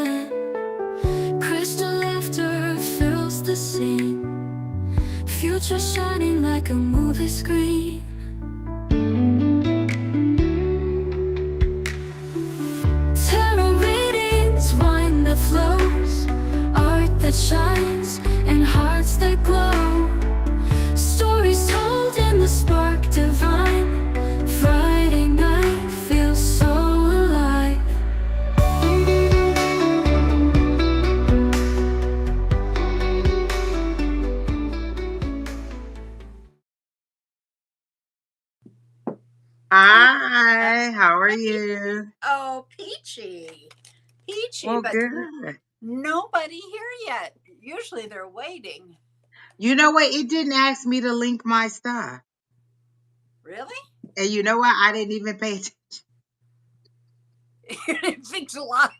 again. Crystal laughter fills the scene, future shining like a movie screen. Tarot readings, wine that flows, art that shines, and hearts that glow. Stories told in the spark divine. Friday night feels so alive. Hi, how are you? Oh, peachy. Well, But good. nobody here yet. Usually they're waiting. You know what? It didn't ask me to link my stuff. Really? And you know what? I didn't even pay attention. It thinks a lot.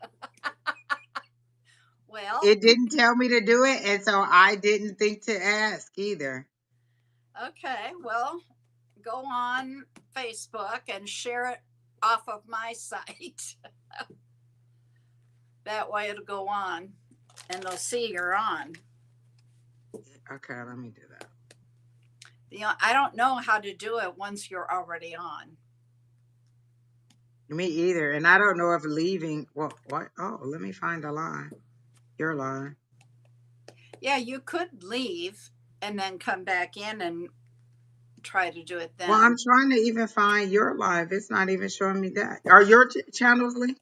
Well, It didn't tell me to do it, and so I didn't think to ask either. okay. Well, go on Facebook and share it off of my site. That way it'll go on and they'll see you're on. Okay, let me do that. I don't know how to do it once you're already on. Me either. And I don't know if leaving, well, what? Oh, let me find a line. Your line. Yeah, you could leave and then come back in and try to do it then. Well, I'm trying to even find your live. It's not even showing me that. Are your channels linked?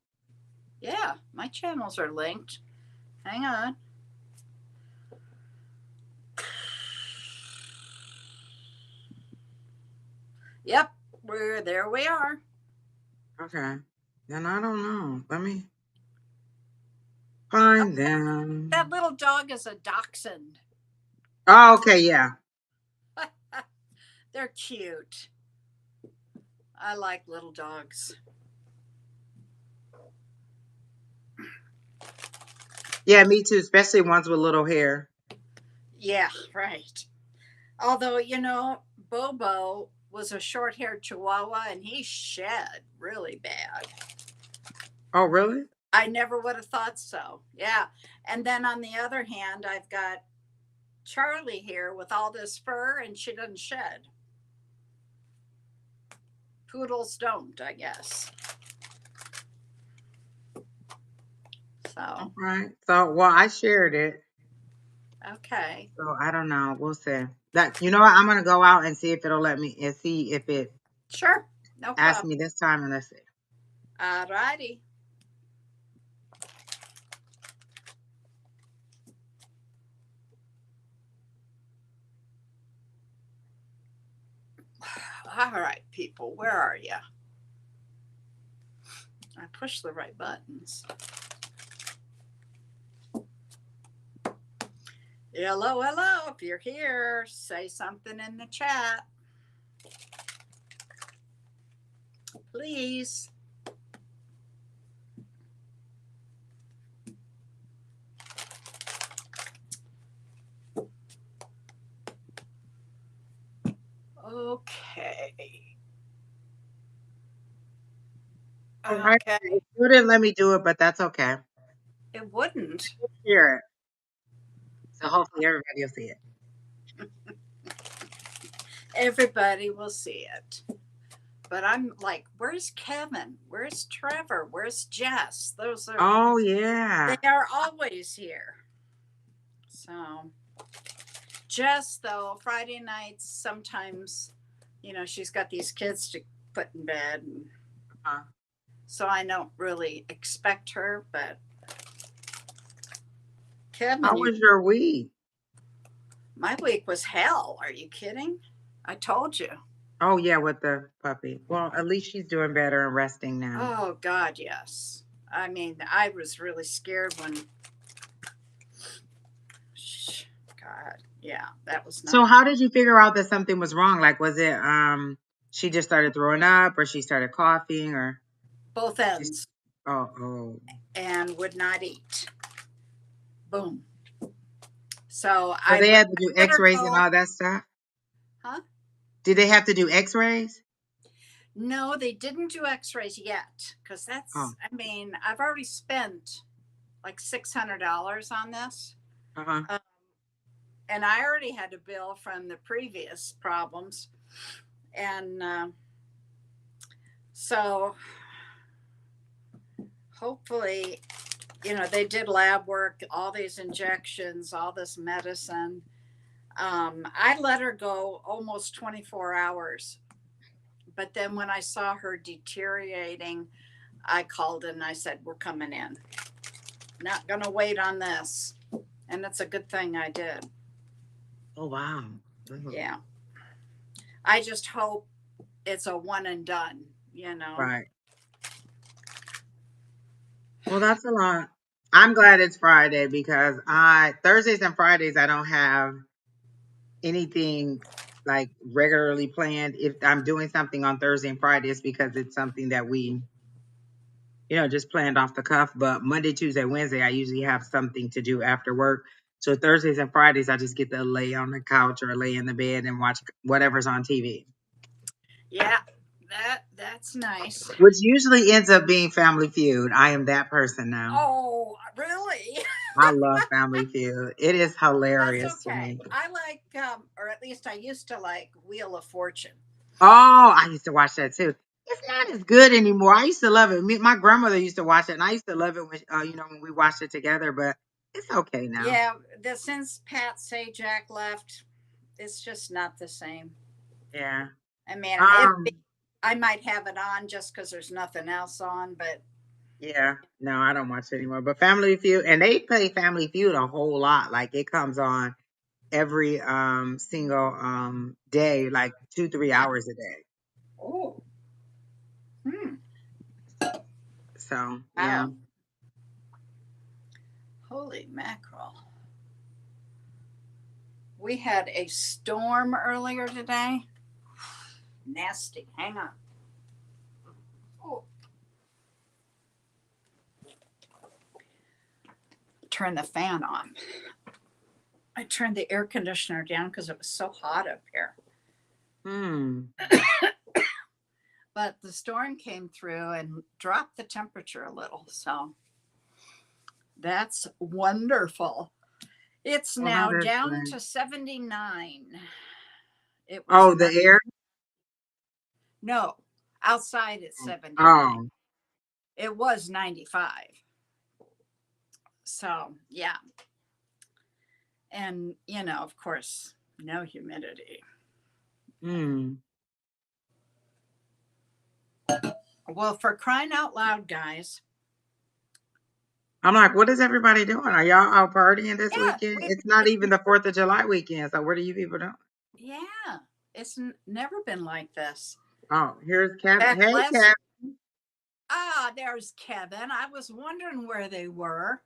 Yeah, my channels are linked. Hang on. Yep, there we are. Okay. Then I don't know. Let me find them. That little dog is a dachshund. Oh, okay, yeah. They're cute. I like little dogs. Yeah, me too, especially ones with little hair. Yeah, right. Although, Bobo was a short haired chihuahua and he shed really bad. Oh, really? I never would have thought so. Yeah. And then on the other hand, I've got Charlie here with all this fur and she doesn't shed. Poodles don't, I guess. So. All right. So, well, I shared it. Okay. So I don't know. We'll see. That you know what? I'm gonna go out and see if it'll let me and see if it Sure. No asks problem. me this time, and let's see. All righty. All right, people, where are you? I pushed the right buttons. Hello, hello. If you're here, say something in the chat. Please. Okay. Okay. It wouldn't let me do it, but that's okay. It wouldn't. Share it. So hopefully everybody will see it. Everybody will see it. But I'm like, where's Kevin? Where's Trevor? Where's Jess? Those are. Oh yeah. They are always here. So, Jess, though, Friday nights, sometimes, she's got these kids to put in bed. And, so I don't really expect her, but Kevin. How was your week? My week was hell. Are you kidding? I told you. Oh yeah, with the puppy. Well, at least she's doing better and resting now. Oh God, yes. I mean, I was really scared when. God, yeah, that was not. So how did you figure out that something was wrong? Like, was it she just started throwing up, or she started coughing, or both ends? Oh. And would not eat. Boom. So they had to do X-rays and all that stuff. Huh? Did they have to do X-rays? No, they didn't do X-rays yet, because that's. I mean, I've already spent like $600 on this. Uh-huh. Um, and I already had a bill from the previous problems. And so hopefully, they did lab work, all these injections, all this medicine. I let her go almost 24 hours. But then when I saw her deteriorating, I called and I said, we're coming in. Not going to wait on this. And it's a good thing I did. Oh, wow. Mhm. Yeah. I just hope it's a one and done, Right. Well, that's a lot. I'm glad it's Friday because Thursdays and Fridays I don't have anything like regularly planned. If I'm doing something on Thursday and Friday, it's because it's something that we, just planned off the cuff. But Monday, Tuesday, Wednesday, I usually have something to do after work. So Thursdays and Fridays, I just get to lay on the couch or lay in the bed and watch whatever's on TV. Yeah, that's nice. Which usually ends up being Family Feud. I am that person now. Oh, really? I love Family Feud. It is hilarious That's to okay. me. I like, or at least I used to like Wheel of Fortune. Oh, I used to watch that too. It's not as good anymore. I used to love it. My grandmother used to watch it, and I used to love it when we watched it together. But it's okay now. Yeah, since Pat Sajak left, it's just not the same. Yeah. I mean, Um. I might have it on just because there's nothing else on, but Yeah. No, I don't watch it anymore. But Family Feud, and they play Family Feud a whole lot. Like it comes on every single day, like 2-3 hours a day. oh, So yeah. wow. Holy mackerel. We had a storm earlier today. Nasty. Hang on. Oh. Turn the fan on. I turned the air conditioner down because it was so hot up here. But the storm came through and dropped the temperature a little. So that's wonderful. It's now down to 79. It was the air? No, outside it's 79. Oh. It was 95. So, yeah. And, of course, no humidity. Well, for crying out loud, guys. I'm like, what is everybody doing? Are y'all out partying this weekend? It's not even the 4th of July weekend. So what are you people doing? Yeah. It's never been like this. Oh, here's Kevin. Hey, Kevin. There's Kevin. I was wondering where they were.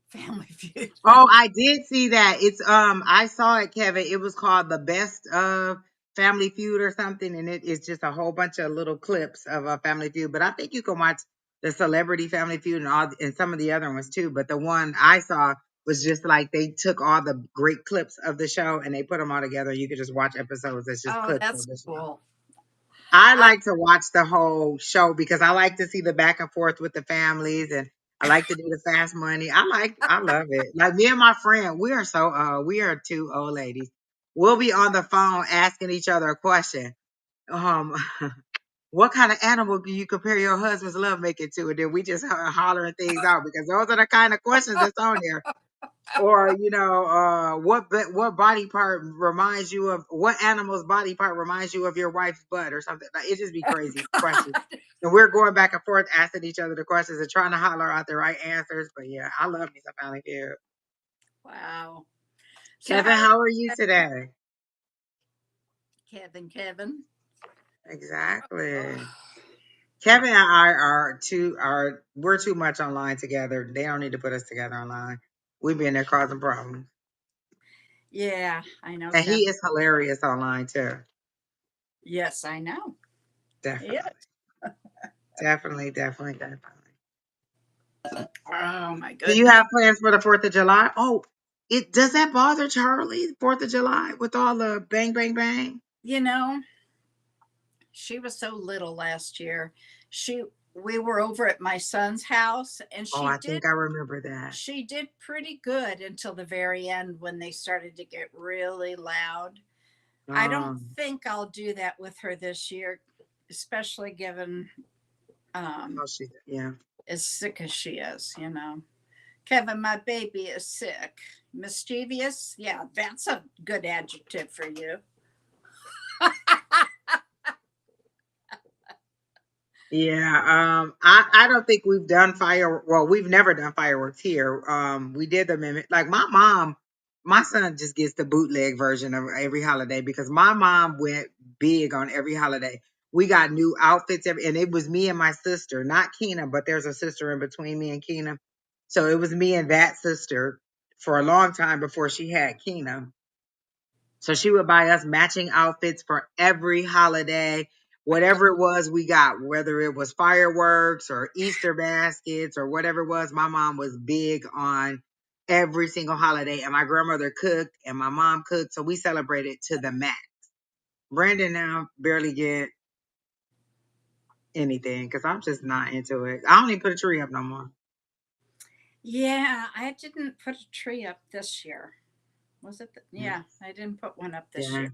Family Feud. Oh, I did see that. It's I saw it, Kevin. It was called The Best of Family Feud or something, and it is just a whole bunch of little clips of a Family Feud. But I think you can watch the Celebrity Family Feud and some of the other ones too. But the one I saw was just like they took all the great clips of the show and they put them all together. You could just watch episodes that's just clips that's of the show. cool. I like to watch the whole show because I like to see the back and forth with the families, and I like to do the fast money. I love it. Like me and my friend, we are two old ladies. We'll be on the phone asking each other a question. What kind of animal do you compare your husband's lovemaking to? And then we just hollering things out because those are the kind of questions that's on there. Or what body part reminds you of what animal's body part reminds you of your wife's butt or something. Like, it just be crazy questions. And we're going back and forth asking each other the questions and trying to holler out the right answers. But yeah, I love me some Family Feud. Wow. Kevin, how are you today? Kevin. Exactly. Kevin and I we're too much online together. They don't need to put us together online. We be in there causing problems. Yeah, I know. And he is hilarious online too. Yes, I know. Definitely. Yeah. Definitely. Oh my goodness. Do you have plans for the 4th of July? Oh, does that bother Charlie, 4th of July, with all the bang, bang, bang? She was so little last year. we were over at my son's house, and Oh, I think I remember that. she did pretty good until the very end when they started to get really loud. I don't Um, think I'll do that with her this year, especially given how she, yeah. as sick as she is, you know. Kevin, my baby is sick. Mischievous? Yeah, that's a good adjective for you. Yeah, I don't think we've done well, we've never done fireworks here. We did them in, like, my son just gets the bootleg version of every holiday because my mom went big on every holiday. We got new outfits and it was me and my sister, not Keena, but there's a sister in between me and Keena. So it was me and that sister for a long time before she had Keena. So she would buy us matching outfits for every holiday, whatever it was we got, whether it was fireworks or Easter baskets or whatever it was. My mom was big on every single holiday, and my grandmother cooked and my mom cooked. So we celebrated to the max. Brandon now barely get anything because I'm just not into it. I don't even put a tree up no more. Yeah, I didn't put a tree up this year. Was it? Mm, Yeah, I didn't put one up this yeah. year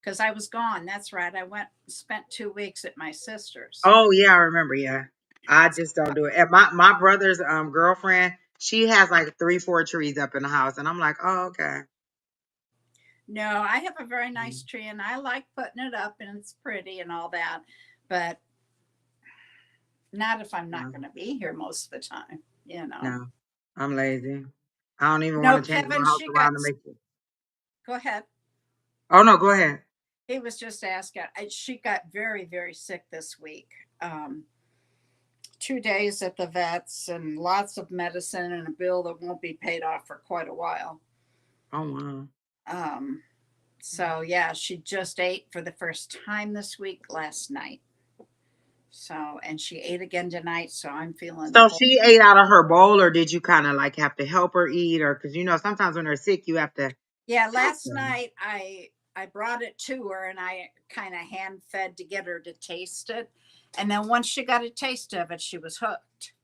because I was gone. That's right. I spent 2 weeks at my sister's. Oh yeah, I remember. Yeah, I just don't do it. And my brother's girlfriend, she has like 3, 4 trees up in the house, and I'm like, oh okay. No, I have a very Mm, nice tree and I like putting it up and it's pretty and all that, but not if I'm not no, going to be here most of the time, you know. no, I'm lazy. I don't even No, want to change my Kevin, house around to make it. go ahead. Oh no, go ahead. He was just asking. She got very, very sick this week. 2 days at the vets and lots of medicine and a bill that won't be paid off for quite a while. Oh wow. Um, so yeah, she just ate for the first time this week last night. So, and she ate again tonight. So I'm feeling a So whole. she ate out of her bowl, or did you kind of like have to help her eat, or because sometimes when they're sick, you have to Yeah, help last them. night I brought it to her and I kind of hand fed to get her to taste it. And then once she got a taste of it, she was hooked.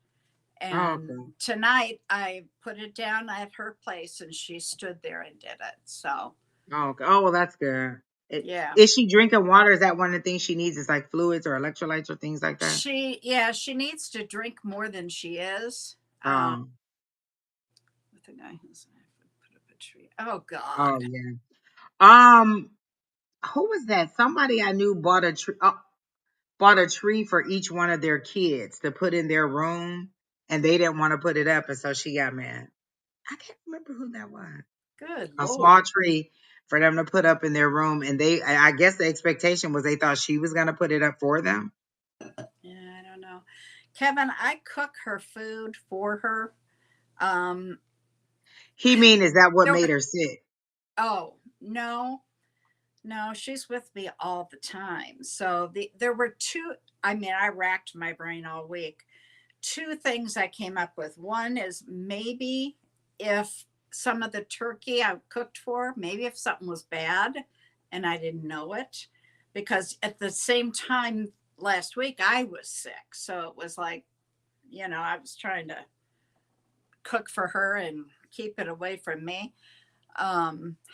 Oh, And okay. tonight I put it down at her place and she stood there and did it. So, Oh, okay. Oh well, that's good. yeah. Is she drinking water? Is that one of the things she needs? Is like fluids or electrolytes or things like that? She needs to drink more than she is. Um. With the guy who's put up a tree. Oh Oh God. yeah. Um. Who was that? Somebody I knew bought a tree. Bought a tree for each one of their kids to put in their room, and they didn't want to put it up, and so she got mad. I can't remember who that was. Good A Lord. small tree for them to put up in their room, and I guess the expectation was they thought she was gonna put it up for them. Yeah, I don't know. Kevin, I cook her food for her. Um, He mean, is that what there made were, her sick? oh, no, no, she's with me all the time. So there were two, I mean, I racked my brain all week. Two things I came up with. One is maybe if some of the turkey I cooked for, maybe if something was bad and I didn't know it, because at the same time last week I was sick. So it was like, I was trying to cook for her and keep it away from me.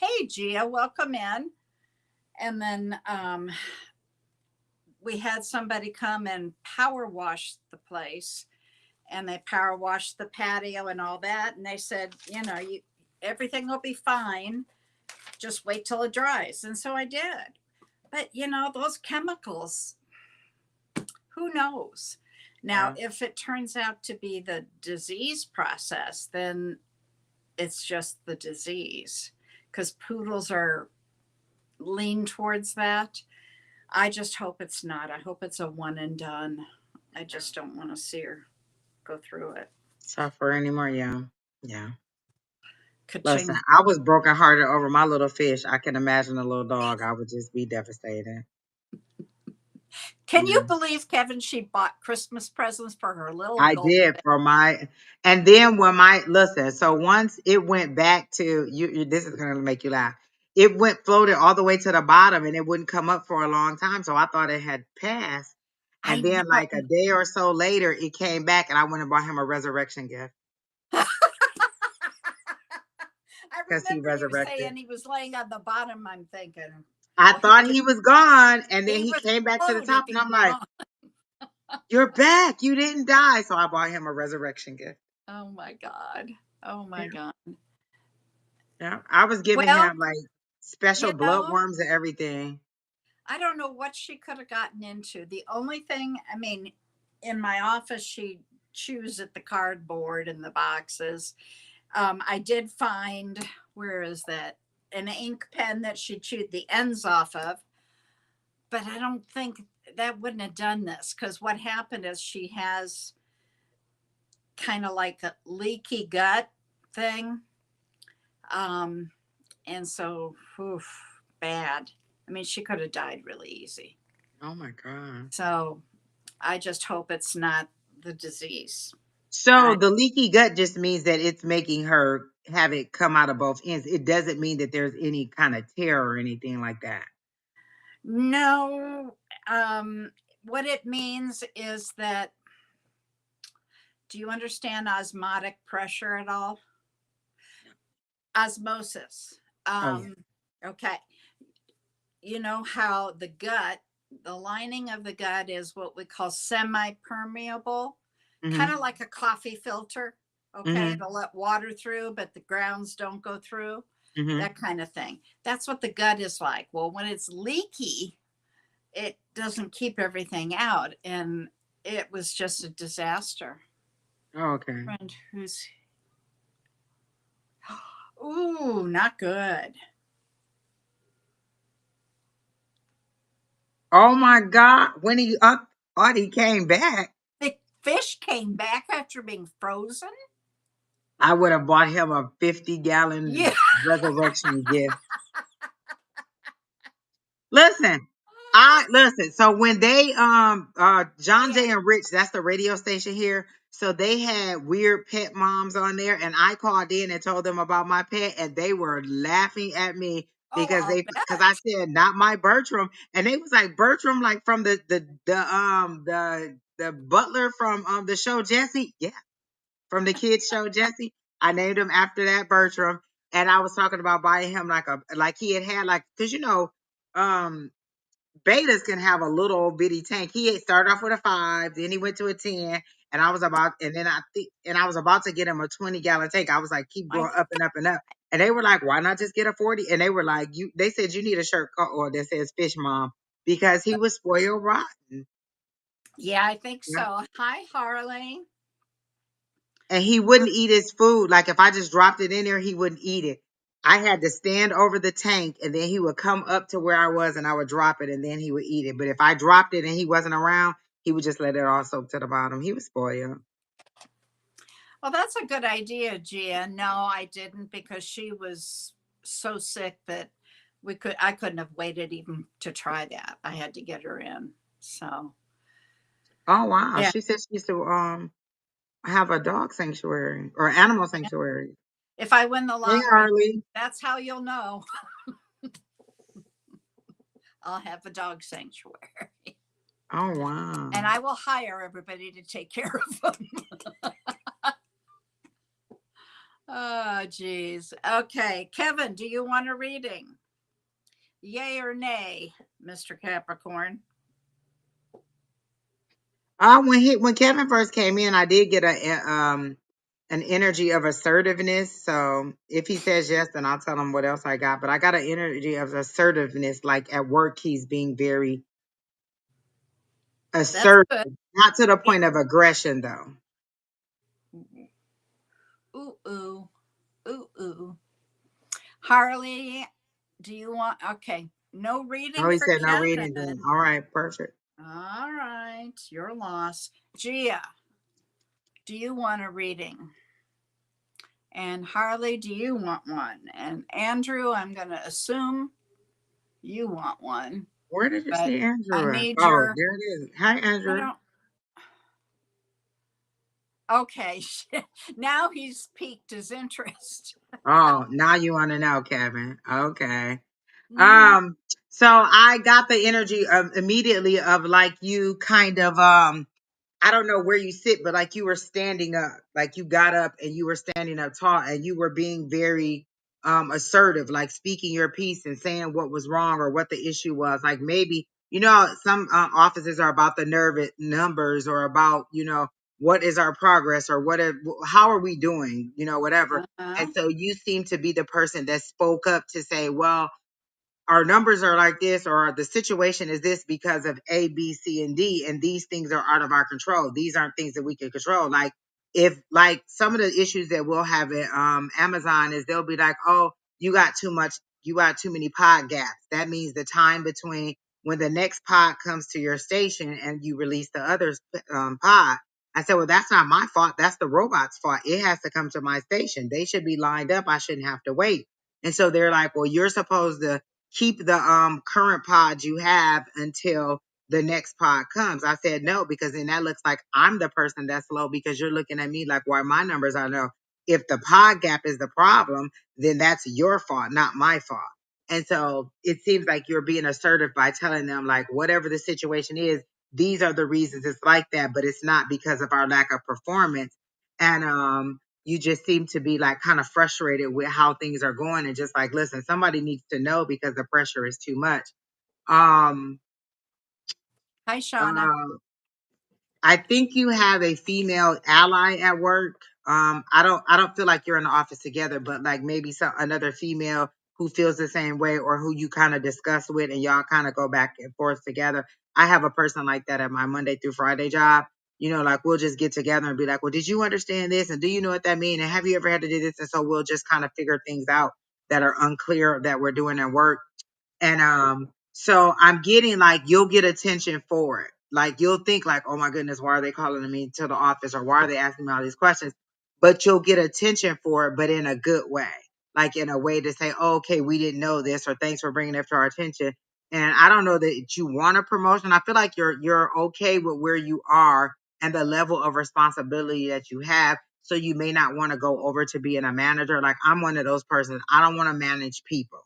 Hey, Gia, welcome in. And then we had somebody come and power wash the place, and they power washed the patio and all that. And they said, everything will be fine. Just wait till it dries. And so I did. But those chemicals, who knows? Now, Yeah. if it turns out to be the disease process, then it's just the disease, because poodles are lean towards that. I just hope it's not. I hope it's a one and done. I just don't want to see her go through it. Suffer anymore? Yeah. Yeah. Listen, Ka-ching. I was brokenhearted over my little fish. I can imagine a little dog. I would just be devastated. Can you Yeah. believe, Kevin, she bought Christmas presents for her little I gold? did for and then when listen, so once it went back to this is gonna make you laugh. It went floated all the way to the bottom and it wouldn't come up for a long time. So I thought it had passed. I And then know. like a day or so later, it came back and I went and bought him a resurrection gift I because he remember you resurrected. saying he was laying on the bottom. I'm thinking, I well, thought he was gone, and then he he would came back to the float if top, and he I'm like, gone. "You're back. You didn't die." So I bought him a resurrection gift. Oh my God. Oh my Yeah, God. yeah. I was giving Well, him like special you blood know, worms and everything. I don't know what she could have gotten into. The only thing, I mean, in my office, she chews at the cardboard and the boxes. I did find, where is that? An ink pen that she chewed the ends off of, but I don't think that wouldn't have done this because what happened is she has kind of like a leaky gut thing. Um, and so, oof, bad. I mean, she could have died really easy. Oh my god. So I just hope it's not the disease. So I the leaky gut just means that it's making her have it come out of both ends. It doesn't mean that there's any kind of tear or anything like that. no. What it means is that, do you understand osmotic pressure at all? Osmosis. Oh yeah. Okay. You know how the lining of the gut is what we call semi-permeable, kind Mhm. of like a coffee filter. Okay, Mhm. it'll let water through, but the grounds don't go through. Mhm. That kind of thing. That's what the gut is like. Well, when it's leaky, it doesn't keep everything out, and it was just a disaster. Oh, okay. Friend who's, ooh, not good. Oh my god. When he up, Audie came back, The fish came back after being frozen. I would have bought him a 50-gallon Yeah. resurrection gift. Listen, I listen. So when they John Yeah. Jay and Rich, that's the radio station here. So they had weird pet moms on there, and I called in and told them about my pet, and they were laughing at me Oh, I'll because I bet. said not my Bertram, and they was like Bertram, like from the butler from the show Jesse, yeah, from the kids show Jesse. I named him after that Bertram, and I was talking about buying him like he had like because um betas can have a little old bitty tank. He had started off with a 5, then he went to a 10, and I was about to get him a 20-gallon tank. I was like, keep I going up and up and up. And they were like, why not just get a 40? And they were like, they said you need a shirt or that says fish mom because he was spoiled rotten. Yeah, I think Yeah. so. Hi, Harley. And he wouldn't eat his food. Like if I just dropped it in there, he wouldn't eat it. I had to stand over the tank and then he would come up to where I was and I would drop it and then he would eat it. But if I dropped it and he wasn't around, he would just let it all soak to the bottom. He was spoiled. Well, that's a good idea, Gia. No, I didn't because she was so sick that I couldn't have waited even to try that. I had to get her in. So, Oh wow. yeah. She said she used to have a dog sanctuary or animal sanctuary. If I win the Hey lottery, Harley. that's how you'll know. I'll have a dog sanctuary. Oh wow. And I will hire everybody to take care of them. Oh, geez. Okay. Kevin, do you want a reading? Yay or nay, Mr. Capricorn? When Kevin first came in, I did get an energy of assertiveness. So if he says yes, then I'll tell him what else I got. But I got an energy of assertiveness, like at work, he's being very That's assertive, good. not to the Yeah. point of aggression, though. Ooh, ooh, ooh, ooh. Harley, do you want? Okay. No Oh, reading he for said no Kevin. reading. Then all right, perfect. All right. Your loss. Gia, do you want a reading? And Harley, do you want one? And Andrew, I'm going to assume you want one, Where did you but see I Andrew at? need Oh, your, there it is. Hi, I Andrew. don't, okay. Now he's piqued his interest. Oh, now you want to know, Kevin. Okay. No, no. Um, So I got the energy of immediately of like you kind of I don't know where you sit, but like you were standing up, like you got up and you were standing up tall and you were being very assertive, like speaking your piece and saying what was wrong or what the issue was. Like maybe, some offices are about the numbers or about, what is our progress or how are we doing, whatever. Uh-huh. And so you seem to be the person that spoke up to say, well, our numbers are like this or the situation is this because of A, B, C, and D, and these things are out of our control. These aren't things that we can control. Like if like some of the issues that we'll have at Amazon is they'll be like, oh, you got too many pod gaps. That means the time between when the next pod comes to your station and you release the other pod. I said, well, that's not my fault. That's the robot's fault. It has to come to my station. They should be lined up. I shouldn't have to wait. And so they're like, well, you're supposed to keep the current pod you have until the next pod comes. I said no, because then that looks like I'm the person that's low because you're looking at me like why my numbers are low. If the pod gap is the problem, then that's your fault, not my fault. And so it seems like you're being assertive by telling them like whatever the situation is, these are the reasons it's like that, but it's not because of our lack of performance. And you just seem to be like kind of frustrated with how things are going and just like, listen, somebody needs to know because the pressure is too much. Um, Hi, Shauna. uh, I think you have a female ally at work. I don't feel like you're in the office together, but like maybe another female who feels the same way or who you kind of discuss with and y'all kind of go back and forth together. I have a person like that at my Monday through Friday job. Like we'll just get together and be like, well, did you understand this? And do you know what that means? And have you ever had to do this? And so we'll just kind of figure things out that are unclear that we're doing at work. And so I'm getting like you'll get attention for it. Like you'll think like, oh my goodness, why are they calling me to the office or why are they asking me all these questions? But you'll get attention for it, but in a good way, like in a way to say, oh, okay, we didn't know this, or thanks for bringing it to our attention. And I don't know that you want a promotion. I feel like you're okay with where you are and the level of responsibility that you have. So you may not want to go over to being a manager. Like I'm one of those persons. I don't want to manage people.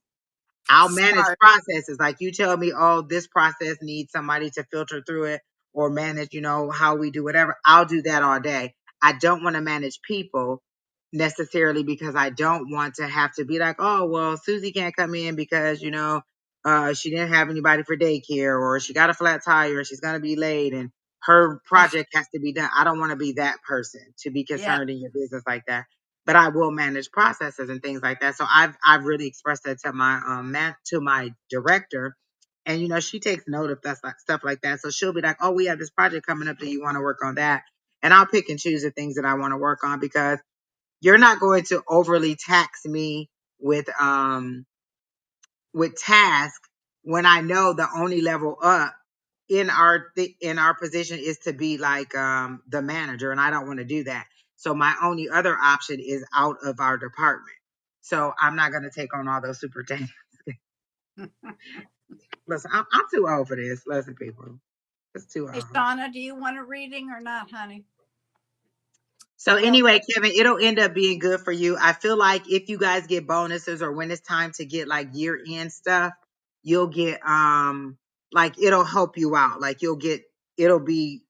I'll manage Smart. processes. Like you tell me, oh, this process needs somebody to filter through it or manage, how we do whatever. I'll do that all day. I don't want to manage people necessarily because I don't want to have to be like, oh, well, Susie can't come in because, she didn't have anybody for daycare or she got a flat tire and she's going to be late and her Ugh, project has to be done. I don't want to be that person to be yeah. concerned in your business like that, but I will manage processes and things like that. So I've really expressed that to my to my director, and she takes note of that stuff like that. So she'll be like, "Oh, we have this project coming up. Do you want to work on that?" And I'll pick and choose the things that I want to work on because you're not going to overly tax me with task when I know the only level up in our position is to be like the manager, and I don't want to do that. So my only other option is out of our department. So I'm not going to take on all those super things. Listen, I'm too old for this. Listen, people, it's too Hey, old. Shauna, do you want a reading or not, honey? So Well, anyway, Kevin, it'll end up being good for you. I feel like if you guys get bonuses or when it's time to get like year end stuff, you'll get like it'll help you out. Like it'll be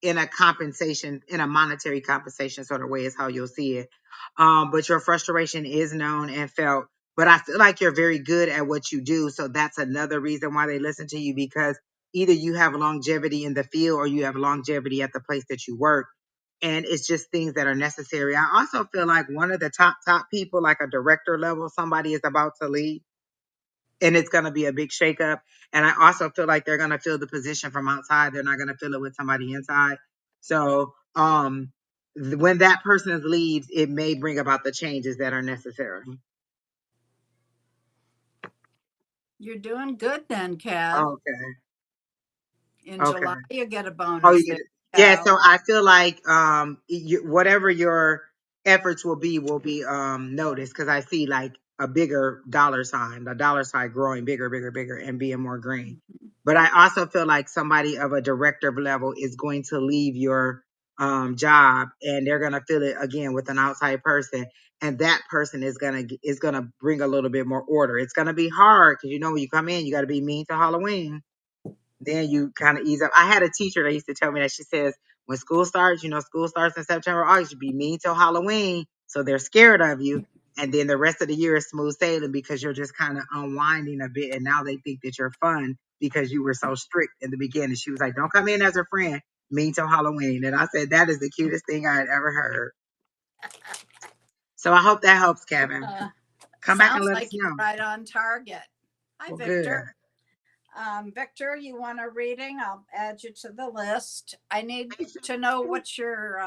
in a monetary compensation sort of way is how you'll see it. But your frustration is known and felt. But I feel like you're very good at what you do. So that's another reason why they listen to you because either you have longevity in the field or you have longevity at the place that you work. And it's just things that are necessary. I also feel like one of the top people, like a director level, somebody is about to leave and it's going to be a big shakeup. And I also feel like they're going to fill the position from outside. They're not going to fill it with somebody inside. So when that person leaves, it may bring about the changes that are necessary. you're doing good then, Kev. Okay. In Okay. July, you get a Oh, bonus. you There get it. you Yeah. go. So I feel like whatever your efforts will be noticed because I see like a bigger dollar sign, the dollar sign growing bigger, bigger, bigger, and being more green. But I also feel like somebody of a director level is going to leave your job, and they're gonna fill it again with an outside person, and that person is gonna bring a little bit more order. It's gonna be hard because when you come in, you got to be mean to Halloween. Then you kind of ease up. I had a teacher that used to tell me that she says when school starts, school starts in September, August, you be mean till Halloween, so they're scared of you. And then the rest of the year is smooth sailing because you're just kind of unwinding a bit. And now they think that you're fun because you were so strict in the beginning. She was like, don't come in as a friend, mean till Halloween. And I said, that is the cutest thing I had ever heard. So I hope that helps, Kevin. Come back and Sounds let like us you're know. right on target. Hi, Well, Victor. Victor, you want a reading? I'll add you to the list. I need to know what your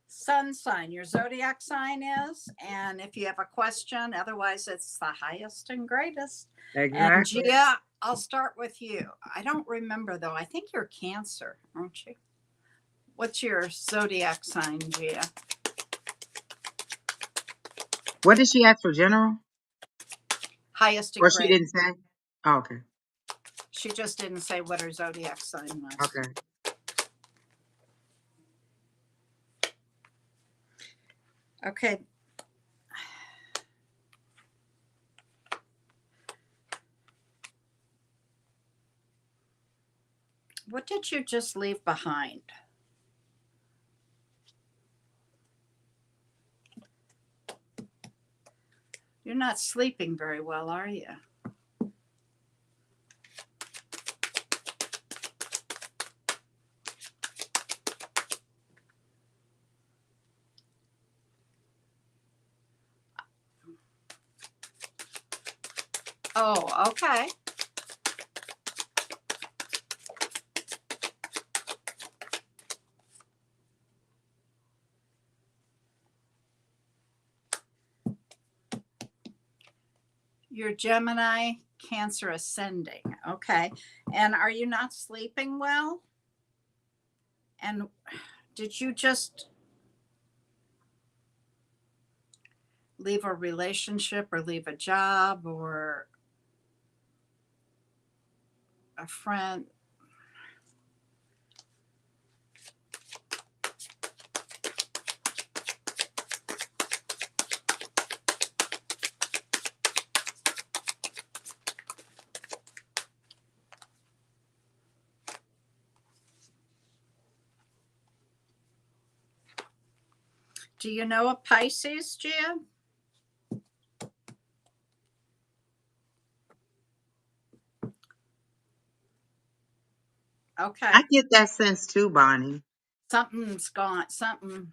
sun sign, your zodiac sign is, and if you have a question. Otherwise, it's the highest and greatest. And Exactly. Gia, I'll start with you. I don't remember though. I think you're Cancer, aren't you? What's your zodiac sign, Gia? What did she ask for, general? Highest and Or she greatest. didn't say? Oh, okay. She just didn't say what her zodiac sign was. Okay. Okay. What did you just leave behind? You're not sleeping very well, are you? Oh, okay. You're Gemini, Cancer ascending. Okay. And are you not sleeping well? And did you just leave a relationship or leave a job or a friend? Do you know a Pisces, Gia? Okay. I get that sense too, Bonnie. Something's gone. Something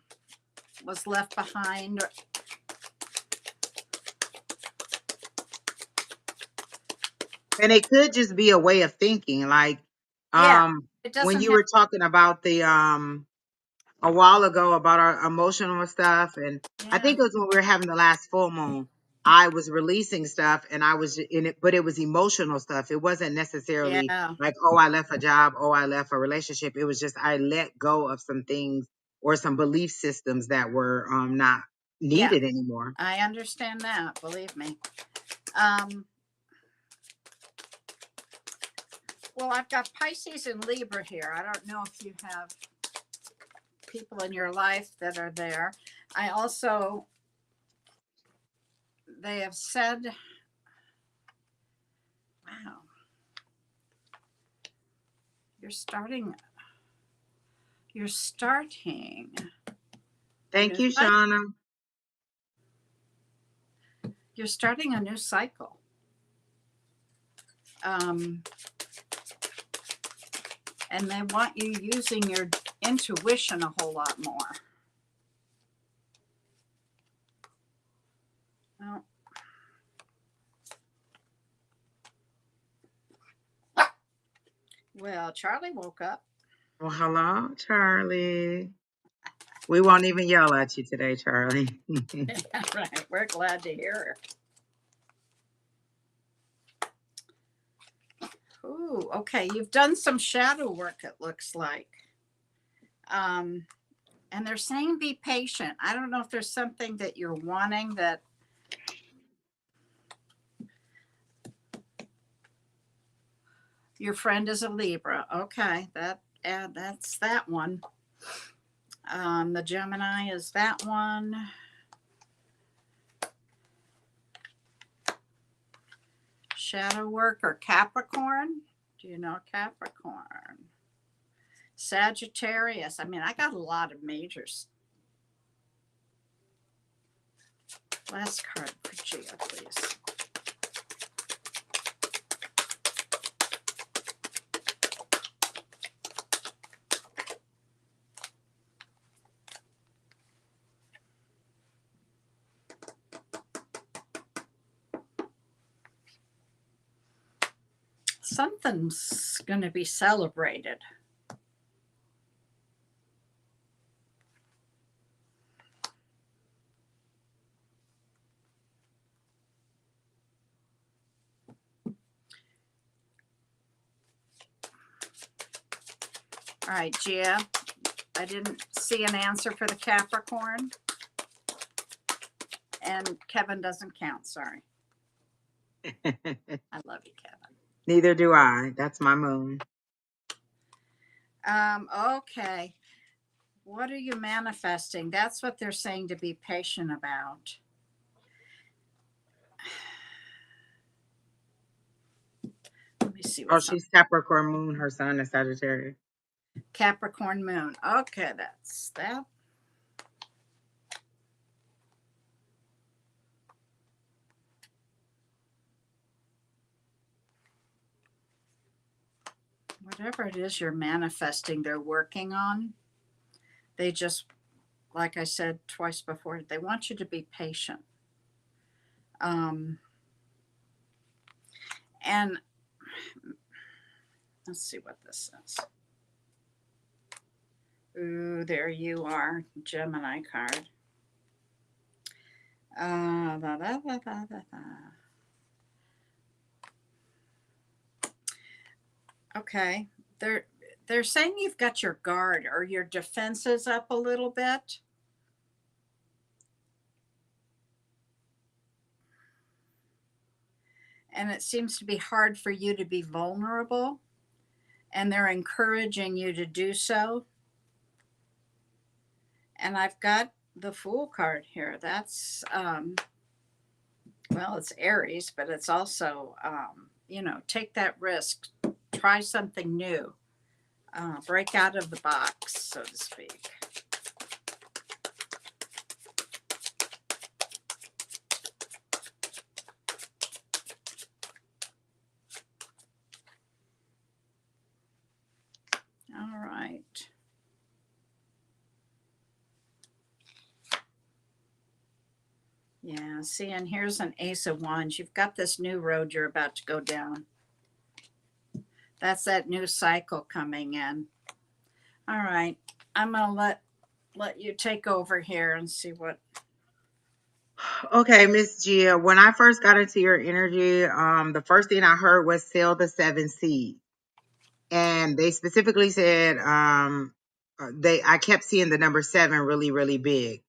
was left behind. And it could just be a way of thinking. Like, Yeah, it when doesn't you have. were talking about the a while ago about our emotional stuff, and I Yeah, think it was when we were having the last full moon, I was releasing stuff and I was in it, but it was emotional stuff. It wasn't necessarily yeah, like, oh, I left a job, oh, I left a relationship. It was just I let go of some things or some belief systems that were not yeah. needed anymore. I understand that. Believe me. Well, I've got Pisces and Libra here. I don't know if you have people in your life that are there. I also, they have said, wow, you're starting. Thank you, Shauna. You're starting a new cycle. And they want you using your intuition a whole lot more. Well, Charlie woke up. Well, hello, Charlie. We won't even yell at you today, Charlie. Right. We're glad to hear it. Ooh, okay. You've done some shadow work, it looks like. And they're saying be patient. I don't know if there's something that you're wanting that. Your friend is a Libra. Okay, that's that one. The Gemini is that one. Shadow work or Capricorn? Do you know Capricorn? Sagittarius. I mean, I got a lot of majors. Last card for Gia, please. Something's going to be celebrated. All right, Gia, I didn't see an answer for the Capricorn. And Kevin doesn't count, sorry. I love you, Kevin. Neither do I. That's my moon. Okay. What are you manifesting? That's what they're saying to be patient about. Let me see. Oh, she's Capricorn moon. Her sun is Sagittarius. Capricorn moon. Okay, that's that. Whatever it is you're manifesting, they're working on. They just, like I said twice before, they want you to be patient. And let's see what this says. Ooh, there you are, Gemini card. Okay, they're saying you've got your guard or your defenses up a little bit. And it seems to be hard for you to be vulnerable. And they're encouraging you to do so. And I've got the Fool card here. That's, well, it's Aries, but it's also, take that risk. Try something new. Break out of the box, so to speak. All right. Yeah, see, and here's an Ace of Wands. You've got this new road you're about to go down. That's that new cycle coming in. All right. I'm going to let you take over here and see what. Okay, Miss Gia, when I first got into your energy, the first thing I heard was sell the 7 seeds. And they specifically said I kept seeing the number 7 really, really big.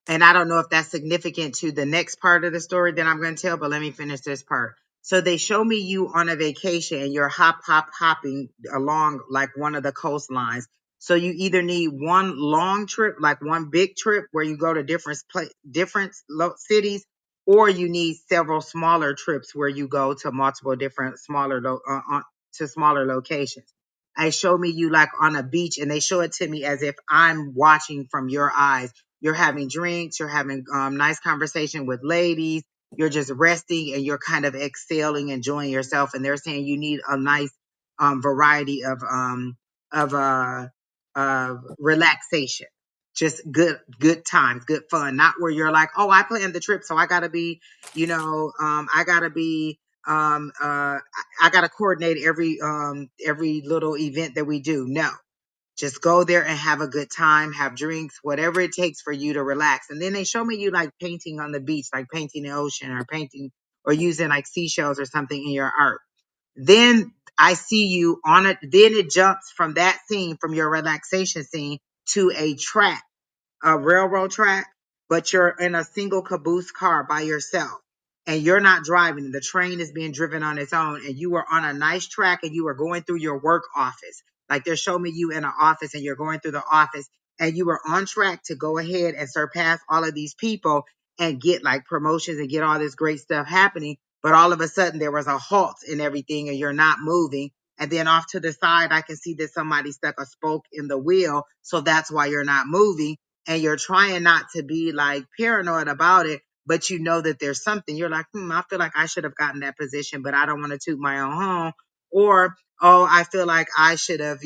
And I don't know if that's significant to the next part of the story that I'm going to tell, but let me finish this part. So they show me you on a vacation and you're hopping along like one of the coastlines. So you either need one long trip, like one big trip where you go to different cities, or you need several smaller trips where you go to multiple different smaller locations. They show me you like on a beach and they show it to me as if I'm watching from your eyes. You're having drinks, you're having nice conversation with ladies, you're just resting and you're kind of exhaling, enjoying yourself. And they're saying you need a nice variety of relaxation, just good times, good fun, not where you're like, oh, I planned the trip, so I gotta be, I gotta be I gotta coordinate every little event that we do. No, just go there and have a good time, have drinks, whatever it takes for you to relax. And then they show me you like painting on the beach, like painting the ocean or painting or using like seashells or something in your art. Then I see you on it. Then it jumps from that scene, from your relaxation scene, to a railroad track, but you're in a single caboose car by yourself and you're not driving. The train is being driven on its own and you are on a nice track and you are going through your work office. Like they're showing me you in an office and you're going through the office and you were on track to go ahead and surpass all of these people and get like promotions and get all this great stuff happening. But all of a sudden there was a halt in everything and you're not moving. And then off to the side, I can see that somebody stuck a spoke in the wheel. So that's why you're not moving. And you're trying not to be like paranoid about it, but you know that there's something. You're like, I feel like I should have gotten that position, but I don't want to toot my own home. Or, oh, I feel like I should have,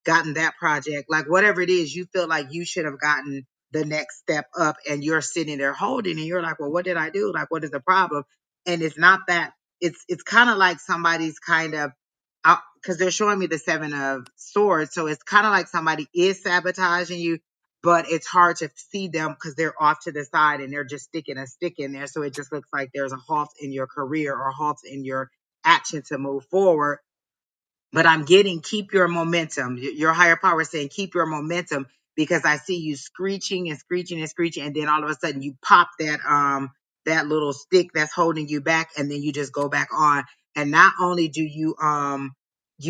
gotten that project. Like whatever it is, you feel like you should have gotten the next step up and you're sitting there holding and you're like, well, what did I do? Like, what is the problem? And it's not that. It's kind of like somebody's kind of out because they're showing me the 7 of Swords. So it's kind of like somebody is sabotaging you, but it's hard to see them because they're off to the side and they're just sticking a stick in there. So it just looks like there's a halt in your career or halt in your action to move forward. But I'm getting keep your momentum. Your higher power is saying keep your momentum because I see you screeching and screeching and screeching, and then all of a sudden you pop that little stick that's holding you back, and then you just go back on. And not only do you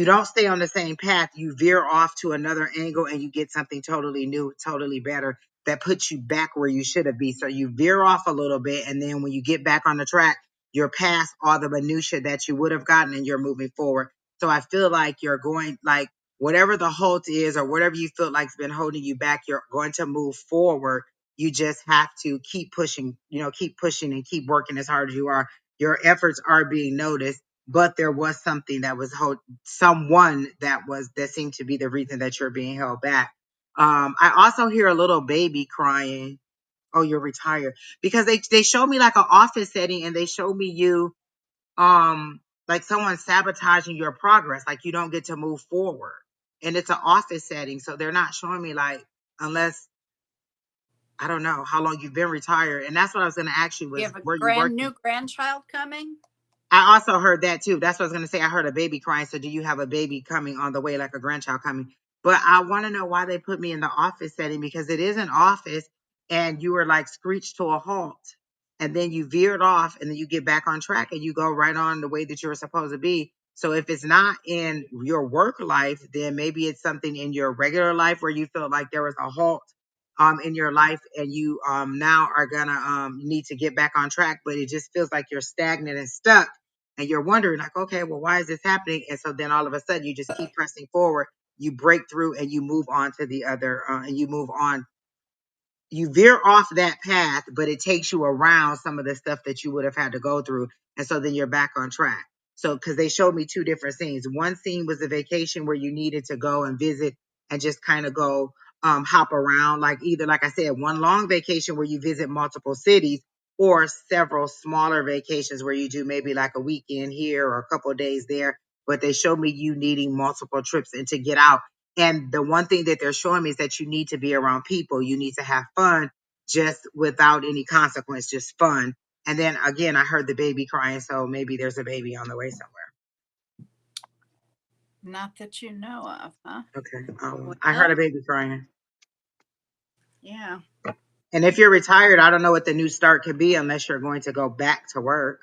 don't stay on the same path, you veer off to another angle and you get something totally new, totally better that puts you back where you should have been. So you veer off a little bit, and then when you get back on the track, you're past all the minutia that you would have gotten and you're moving forward. So I feel like you're going like whatever the halt is or whatever you feel like's been holding you back, you're going to move forward. You just have to keep pushing, keep pushing and keep working as hard as you are. Your efforts are being noticed, but there was something that was someone that seemed to be the reason that you're being held back. I also hear a little baby crying. Oh, you're retired because they showed me like an office setting and they showed me you like someone sabotaging your progress, like you don't get to move forward. And it's an office setting, so they're not showing me like unless I don't know how long you've been retired. And that's what I was going to ask you You was have a where you working. new grandchild coming? I also heard that too. That's what I was going to say. I heard a baby crying. So do you have a baby coming on the way, like a grandchild coming? But I want to know why they put me in the office setting because it is an office and you were like screeched to a halt and then you veered off and then you get back on track and you go right on the way that you were supposed to be. So if it's not in your work life, then maybe it's something in your regular life where you felt like there was a halt in your life and you now are gonna need to get back on track, but it just feels like you're stagnant and stuck and you're wondering like, okay, well, why is this happening? And so then all of a sudden you just keep pressing forward, you break through and you move on to the other and you move on, you veer off that path, but it takes you around some of the stuff that you would have had to go through. And so then you're back on track. So, because they showed me 2 different scenes. One scene was a vacation where you needed to go and visit and just kind of go hop around, like either, like I said, one long vacation where you visit multiple cities or several smaller vacations where you do maybe like a weekend here or a couple of days there. But they showed me you needing multiple trips and to get out. And the one thing that they're showing me is that you need to be around people. You need to have fun just without any consequence, just fun. And then again, I heard the baby crying, so maybe there's a baby on the way somewhere. Not that you know of, huh? Okay. I heard a baby crying. Yeah. And if you're retired, I don't know what the new start could be unless you're going to go back to work.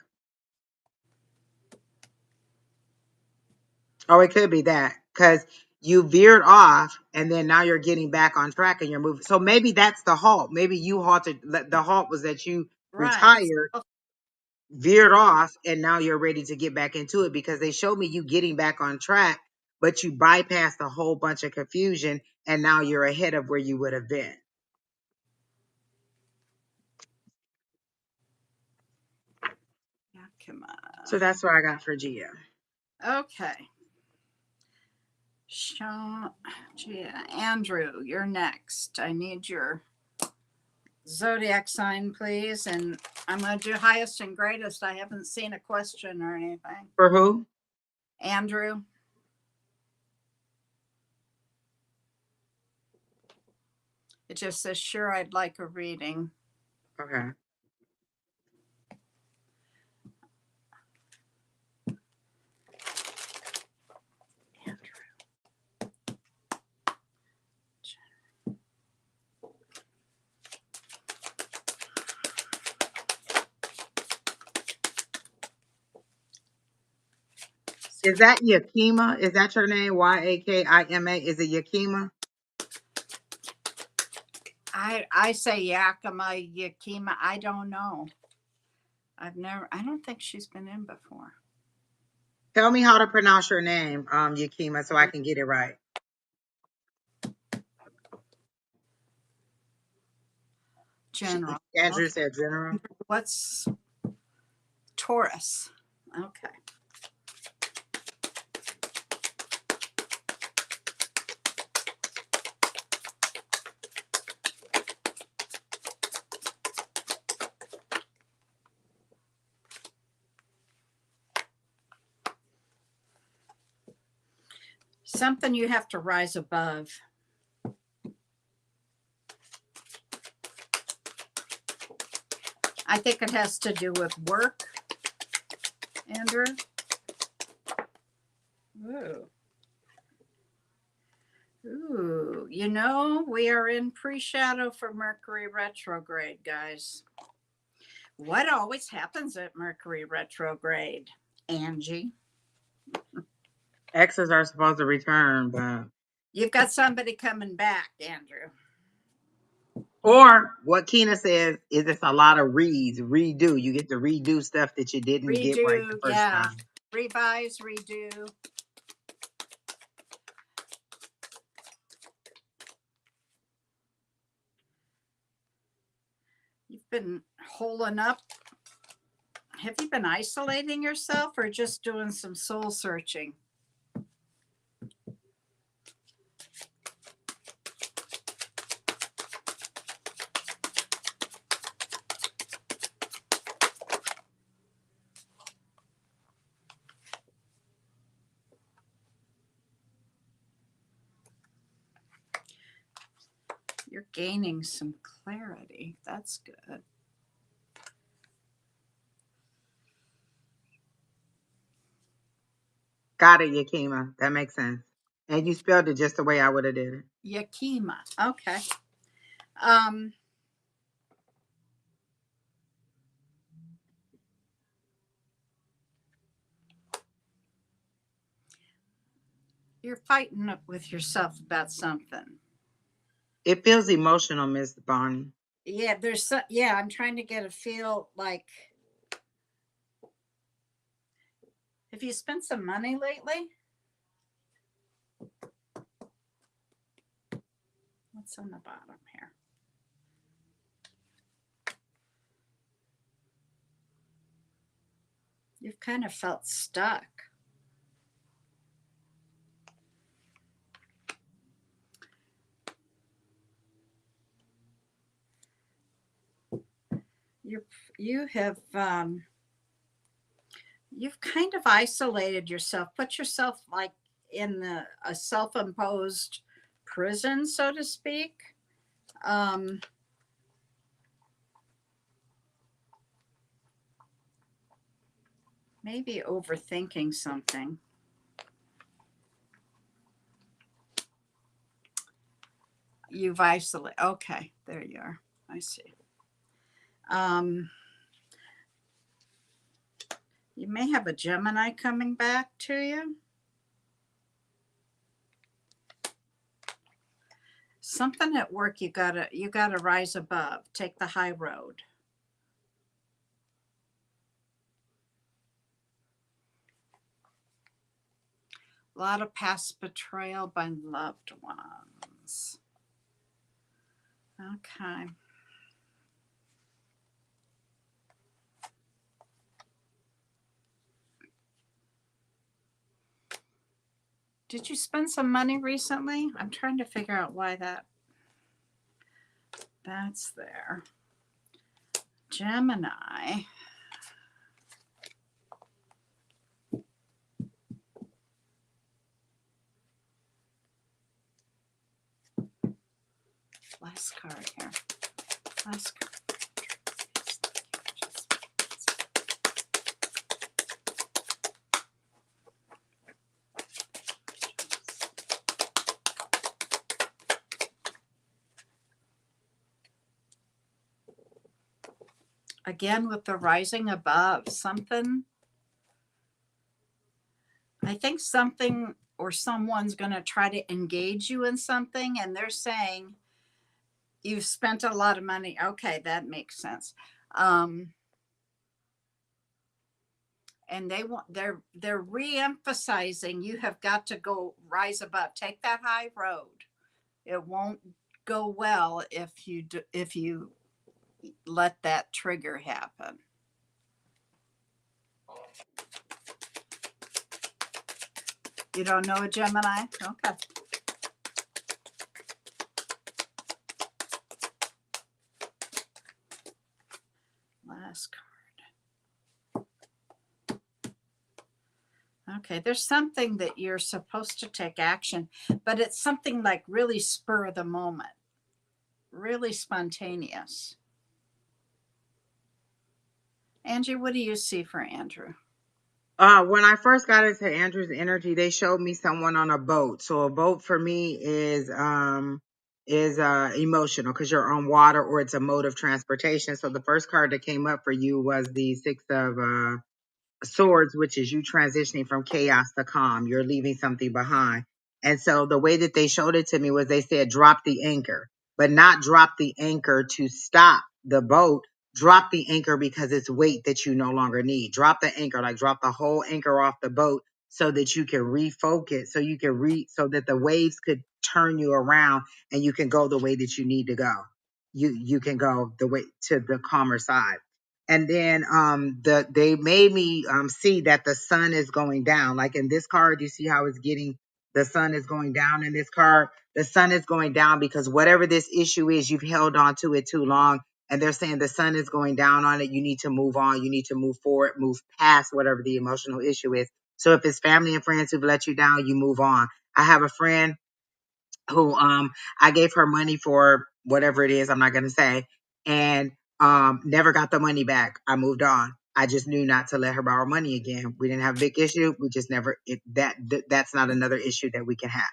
Oh, it could be that because you veered off and then now you're getting back on track and you're moving. So maybe that's the halt. Maybe you halted. The halt was that you Right. retired, veered off, and now you're ready to get back into it because they showed me you getting back on track, but you bypassed a whole bunch of confusion and now you're ahead of where you would have been. Yeah, come on. So that's what I got for Gia. Okay. Gia, Andrew, you're next. I need your zodiac sign, please. And I'm going to do highest and greatest. I haven't seen a question or anything. For who? Andrew. It just says, sure, I'd like a reading. Okay. Is that Yakima? Is that your name? Yakima? Is it Yakima? I say Yakima, Yakima. I don't know. I don't think she's been in before. Tell me how to pronounce your name, Yakima, so I can get it right. General. Andrew Okay. said general. What's Taurus? Okay. Something you have to rise above. I think it has to do with work, Andrew. Ooh. Ooh, you know, we are in pre-shadow for Mercury retrograde, guys. What always happens at Mercury retrograde, Angie? Exes are supposed to return, but You've got somebody coming back, Andrew. or what Keena says is it's a lot of redo. You get to redo stuff that you didn't get right the Redo, first yeah. time. Revise, redo. You've been holding up. Have you been isolating yourself or just doing some soul searching? You're gaining some clarity. That's good. Got it, Yakima. That makes sense. And you spelled it just the way I would have did it. Yakima. Okay. Um, you're fighting with yourself about something. It feels emotional, Miss Bonnie. Yeah, I'm trying to get a feel like, have you spent some money lately? What's on the bottom here? You've kind of felt stuck. You have you've kind of isolated yourself, put yourself like in a self-imposed prison, so to speak. Maybe overthinking something. You've isolated. Okay, there you are. I see. You may have a Gemini coming back to you. Something at work you gotta rise above. Take the high road. A lot of past betrayal by loved ones. Okay. Did you spend some money recently? I'm trying to figure out why that's there. Gemini. Last card here. Last card. Again, with the rising above, something. I think something or someone's going to try to engage you in something, and they're saying, you've spent a lot of money. Okay, that makes sense. And they're re-emphasizing you have got to go rise above, take that high road. It won't go well if you let that trigger happen. You don't know a Gemini? Okay. Last card. Okay, there's something that you're supposed to take action, but it's something like really spur of the moment, really spontaneous. Angie, what do you see for Andrew? When I first got into Andrew's energy, they showed me someone on a boat. So a boat for me is emotional because you're on water or it's a mode of transportation. So the first card that came up for you was the Six of Swords, which is you transitioning from chaos to calm. You're leaving something behind. And so the way that they showed it to me was they said drop the anchor, but not drop the anchor to stop the boat. Drop the anchor because it's weight that you no longer need. Drop the anchor, like drop the whole anchor off the boat so that you can refocus, so you can so that the waves could turn you around and you can go the way that you need to go. You can go the way to the calmer side. And then they made me see that the sun is going down. Like in this card, you see how it's getting the sun is going down in this card. The sun is going down because whatever this issue is, you've held on to it too long. And they're saying the sun is going down on it. You need to move on. You need to move forward, move past whatever the emotional issue is. So if it's family and friends who've let you down, you move on. I have a friend who I gave her money for whatever it is, I'm not gonna say, and never got the money back. I moved on. I just knew not to let her borrow money again. We didn't have a big issue. We just never that's not another issue that we can have.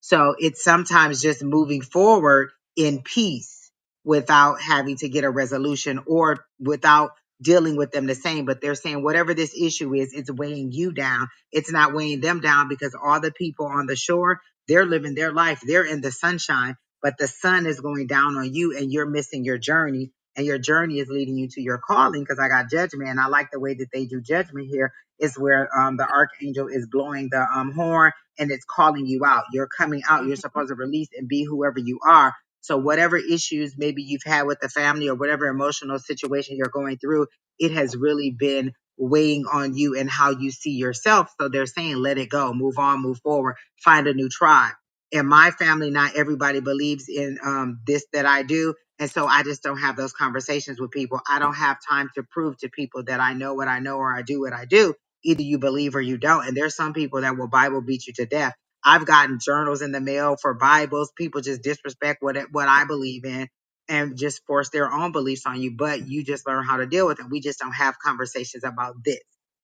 So it's sometimes just moving forward in peace without having to get a resolution or without dealing with them the same. But they're saying whatever this issue is, it's weighing you down. It's not weighing them down because all the people on the shore, they're living their life. They're in the sunshine, but the sun is going down on you and you're missing your journey. And your journey is leading you to your calling because I got judgment. And I like the way that they do judgment here is where the archangel is blowing the horn and it's calling you out. You're coming out. You're supposed to release and be whoever you are. So whatever issues maybe you've had with the family or whatever emotional situation you're going through, it has really been weighing on you and how you see yourself. So they're saying, let it go, move on, move forward, find a new tribe. In my family, not everybody believes in this that I do. And so I just don't have those conversations with people. I don't have time to prove to people that I know what I know or I do what I do. Either you believe or you don't. And there's some people that will Bible beat you to death. I've gotten journals in the mail for Bibles. People just disrespect what I believe in and just force their own beliefs on you. But you just learn how to deal with it. We just don't have conversations about this.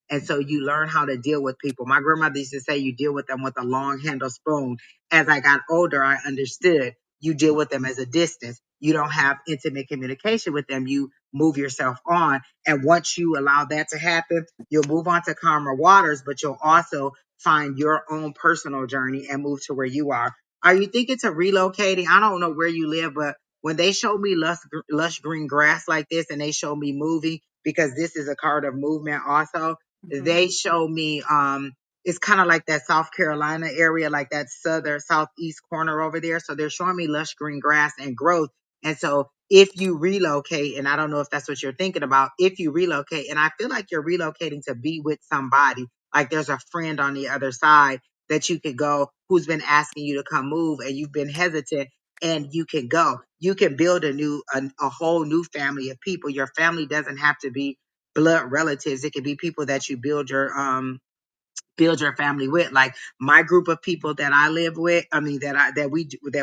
And so you learn how to deal with people. My grandmother used to say you deal with them with a long handle spoon. As I got older, I understood you deal with them as a distance. You don't have intimate communication with them. You move yourself on. And once you allow that to happen, you'll move on to calmer waters, but you'll also find your own personal journey and move to where you are. Are you thinking to relocating? I don't know where you live, but when they show me lush green grass like this and they show me moving, because this is a card of movement also, they show me it's kind of like that South Carolina area, like that southern southeast corner over there. So they're showing me lush green grass and growth. And so if you relocate, and I don't know if that's what you're thinking about, if you relocate, and I feel like you're relocating to be with somebody, like there's a friend on the other side that you could go who's been asking you to come move and you've been hesitant and you can go. You can build a whole new family of people. Your family doesn't have to be blood relatives. It could be people that you build your family with. Like my group of people that I live with, I mean that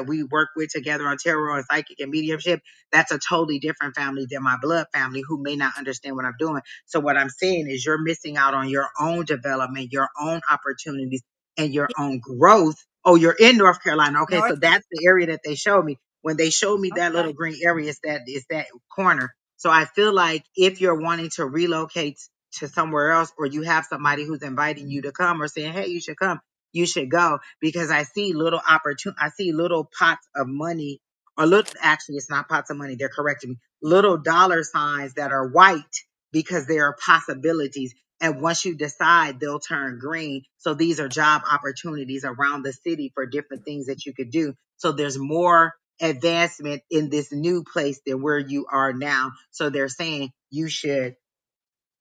we work with together on tarot and psychic and mediumship, that's a totally different family than my blood family who may not understand what I'm doing. So what I'm saying is you're missing out on your own development, your own opportunities and your own growth. Oh, you're in North Carolina. Okay, so North. that's the area that they showed me. When they showed me that little Okay. green area, is that corner. So I feel like if you're wanting to relocate to somewhere else or you have somebody who's inviting you to come or saying, hey, you should come, you should go because I see little pots of money or little, actually, it's not pots of money. They're correcting me. Little dollar signs that are white because there are possibilities. And once you decide, they'll turn green. So these are job opportunities around the city for different things that you could do. So there's more advancement in this new place than where you are now. So they're saying you should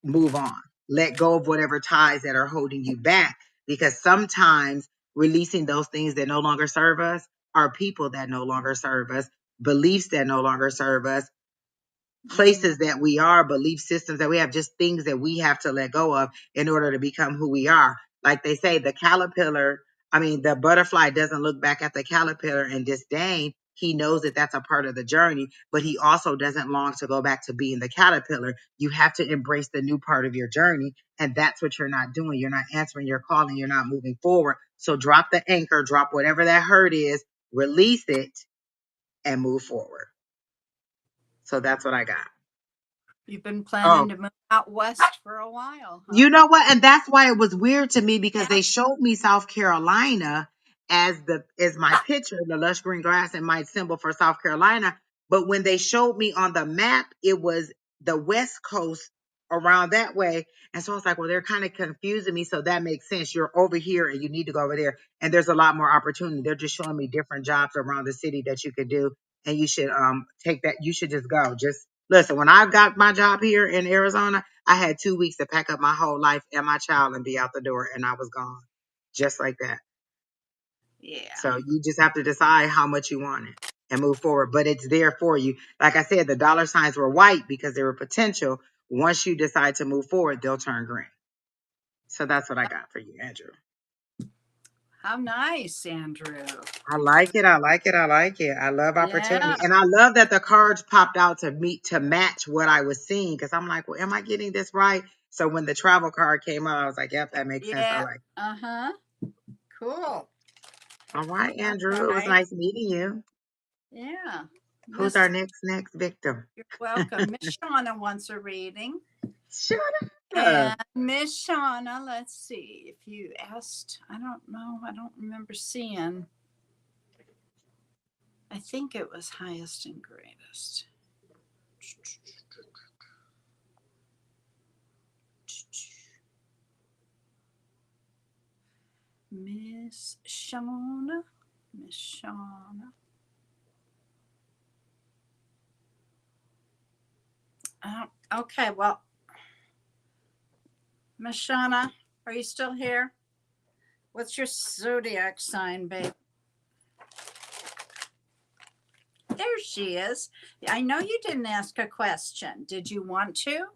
move on, let go of whatever ties that are holding you back, because sometimes releasing those things that no longer serve us are people that no longer serve us, beliefs that no longer serve us, places that we are, belief systems that we have, just things that we have to let go of in order to become who we are. Like they say, the butterfly doesn't look back at the caterpillar in disdain. He knows that that's a part of the journey, but he also doesn't long to go back to being the caterpillar. You have to embrace the new part of your journey. And that's what you're not doing. You're not answering your call and you're not moving forward. So drop the anchor, drop whatever that hurt is, release it, and move forward. So that's what I got. You've been Oh, planning to move out west for a while, huh? you know what? And that's why it was weird to me, because Yeah. they showed me South Carolina as my picture, the lush green grass and my symbol for South Carolina. But when they showed me on the map, it was the West Coast around that way. And so I was like, well, they're kind of confusing me. So that makes sense. You're over here and you need to go over there. And there's a lot more opportunity. They're just showing me different jobs around the city that you could do. And you should take that. You should just go. Just listen, when I got my job here in Arizona, I had 2 weeks to pack up my whole life and my child and be out the door, and I was gone. Just like that. Yeah. So you just have to decide how much you want it and move forward. But it's there for you. Like I said, the dollar signs were white because they were potential. Once you decide to move forward, they'll turn green. So that's what I got for you, Andrew. How nice, Andrew. I like it. I like it. I like it. I love opportunity. Yeah. And I love that the cards popped out to match what I was seeing. Cause I'm like, well, am I getting this right? So when the travel card came up, I was like, yep, that makes sense. I Yeah. like it. Uh-huh. Cool. All right, All Andrew. It was right. nice meeting you. Yeah. Who's our next victim? You're welcome. Miss Shauna wants a reading. Shut up. And Miss Shauna, let's see if you asked. I don't know. I don't remember seeing. I think it was highest and greatest. Miss Shauna. Miss Shauna. Okay, well, Miss Shauna, are you still here? What's your zodiac sign, babe? There she is. I know you didn't ask a question. Did you want to?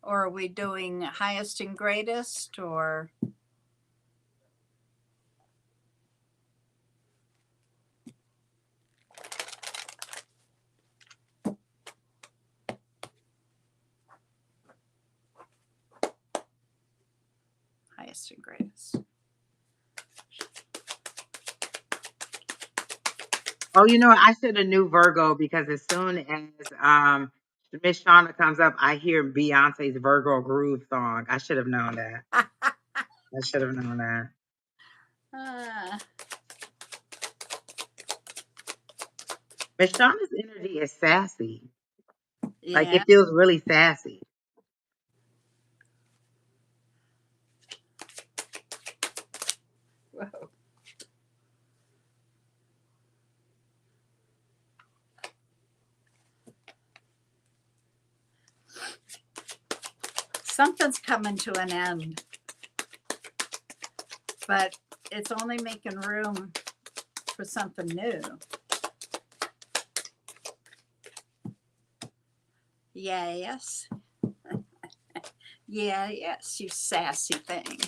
Or are we doing highest and greatest, or? Highest and greatest. Oh, you know what? I should have knew Virgo, because as soon as Miss Shauna comes up, I hear Beyonce's Virgo Groove song. I should have known that. I should have known that. Miss Shauna's energy is sassy. Like, Yeah. it feels really sassy. Whoa. Something's coming to an end, but it's only making room for something new. Yes. Yeah, yes, you sassy thing.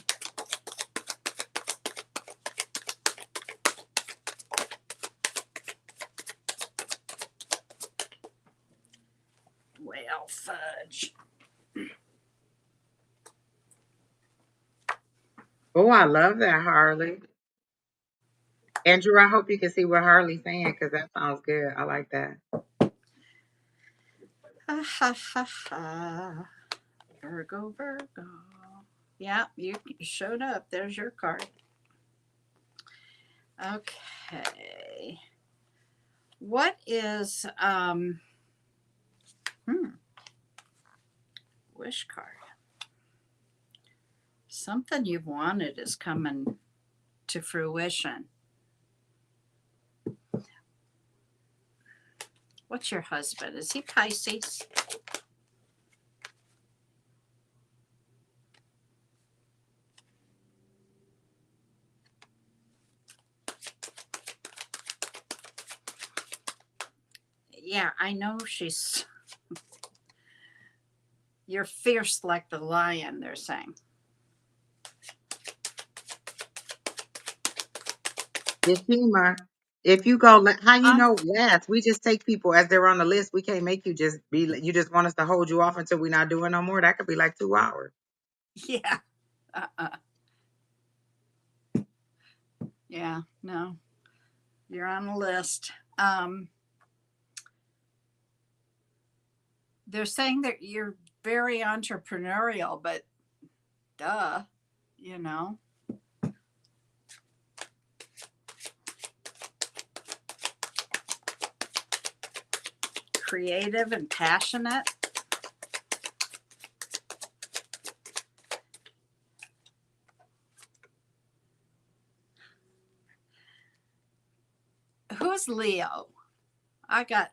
Well, fudge. Oh, I love that, Harley. Andrew, I hope you can see what Harley's saying, because that sounds good. I like that. Ha ha ha ha. Virgo, Virgo. Yeah, you showed up. There's your card. Okay. What is wish card? Something you've wanted is coming to fruition. What's your husband? Is he Pisces? Yeah, I know she's. You're fierce like the lion, they're saying. Yashima, if you go, how you Um, know last? We just take people as they're on the list. We can't make you just be. You just want us to hold you off until we're not doing no more. That could be like 2 hours. yeah. Yeah, no. You're on the list. They're saying that you're very entrepreneurial, but duh, you know. Creative and passionate. Who's Leo? I got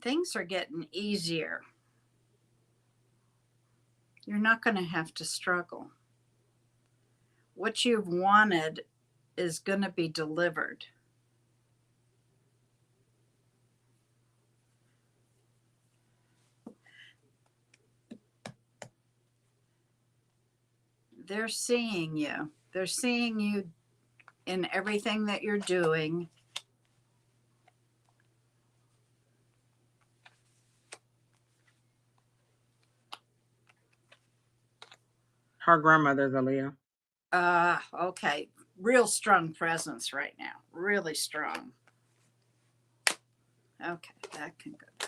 things are getting easier. You're not going to have to struggle. What you've wanted is going to be delivered. They're seeing you. They're seeing you in everything that you're doing. Her grandmother's a Leo. Okay. Real strong presence right now. Really strong. Okay, that can go.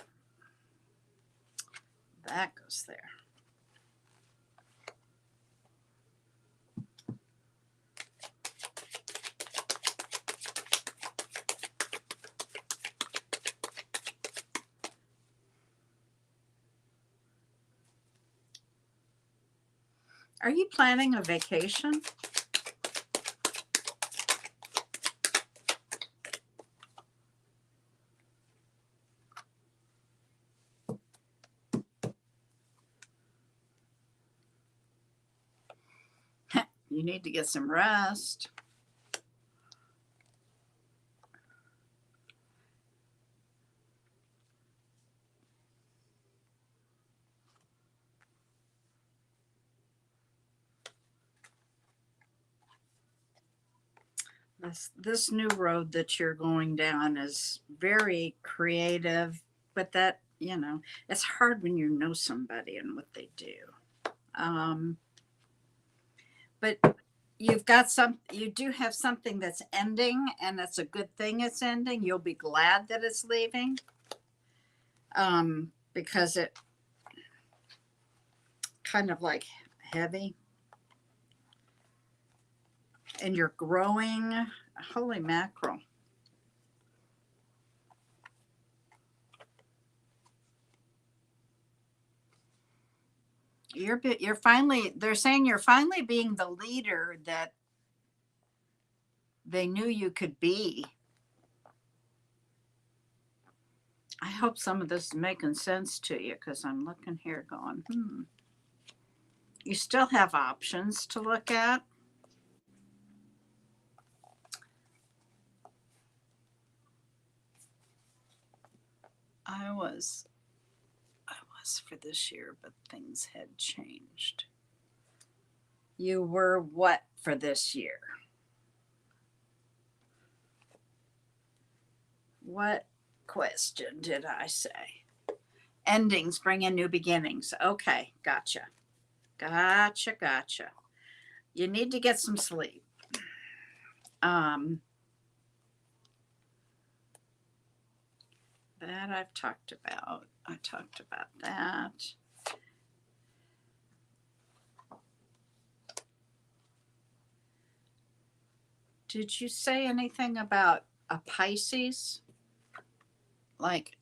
That goes there. Are you planning a vacation? You need to get some rest. This new road that you're going down is very creative, but that, you know, it's hard when you know somebody and what they do. But you do have something that's ending, and that's a good thing it's ending. You'll be glad that it's leaving. Because it kind of like heavy. And you're growing. Holy mackerel. You're finally, they're saying you're finally being the leader that they knew you could be. I hope some of this is making sense to you, because I'm looking here going, You still have options to look at. I was for this year, but things had changed. You were what for this year? What question did I say? Endings bring in new beginnings. Okay, gotcha. You need to get some sleep. That I've talked about. I talked about that. Did you say anything about a Pisces? Like,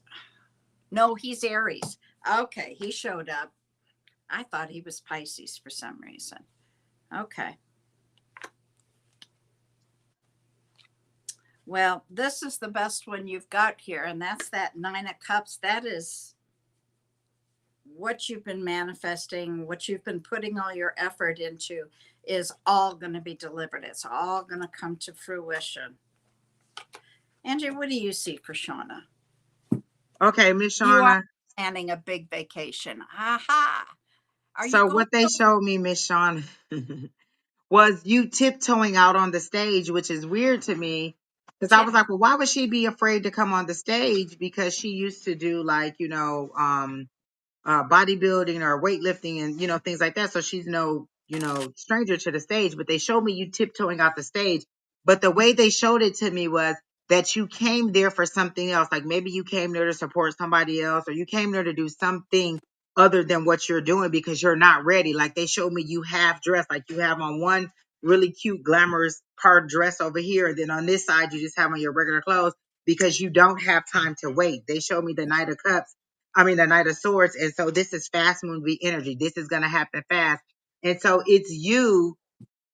no, he's Aries. Okay, he showed up. I thought he was Pisces for some reason. Okay. Well, this is the best one you've got here, and that's that Nine of Cups. That is what you've been manifesting, what you've been putting all your effort into is all going to be delivered. It's all going to come to fruition. Angie, what do you see for Shauna? Okay, Miss You are Shauna. planning a big vacation. Aha. Are you So going what they to? showed me, Miss Shauna, was you tiptoeing out on the stage, which is weird to me. Because I Tip. was like, well, why would she be afraid to come on the stage? Because she used to do like, bodybuilding or weightlifting and things like that. So she's no stranger to the stage. But they showed me you tiptoeing out the stage. But the way they showed it to me was that you came there for something else. Like maybe you came there to support somebody else, or you came there to do something other than what you're doing because you're not ready. Like they showed me you half dressed, like you have on one really cute glamorous part dress over here, and then on this side you just have on your regular clothes because you don't have time to wait. They showed me the Knight of Cups, I mean, the Knight of Swords. And so this is fast moving energy. This is going to happen fast. And so it's you.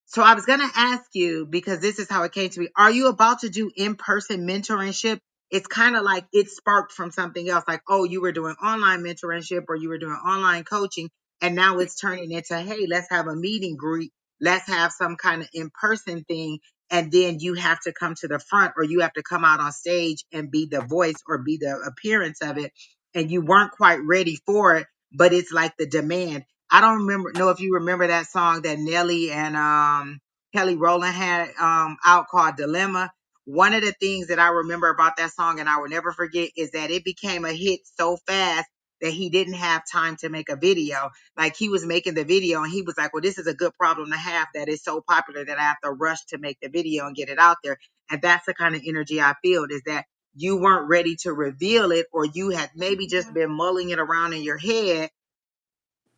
So I was going to ask you, because this is how it came to me. Are you about to do in-person mentorship? It's kind of like it sparked from something else. Like, oh, you were doing online mentorship or you were doing online coaching. And now it's turning into, hey, let's have a meet and greet. Let's have some kind of in-person thing. And then you have to come to the front, or you have to come out on stage and be the voice or be the appearance of it. And you weren't quite ready for it, but it's like the demand. I don't know if you remember that song that Nelly and Kelly Rowland had out called Dilemma. One of the things that I remember about that song, and I will never forget, is that it became a hit so fast that he didn't have time to make a video. Like he was making the video and he was like, well, this is a good problem to have, that is so popular that I have to rush to make the video and get it out there. And that's the kind of energy I feel, is that you weren't ready to reveal it, or you had maybe just been mulling it around in your head,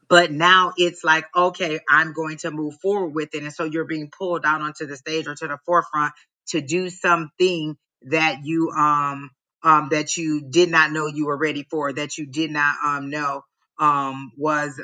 but now it's like, okay, I'm going to move forward with it. And so you're being pulled out onto the stage or to the forefront to do something that you did not know you were ready for, that you did not know was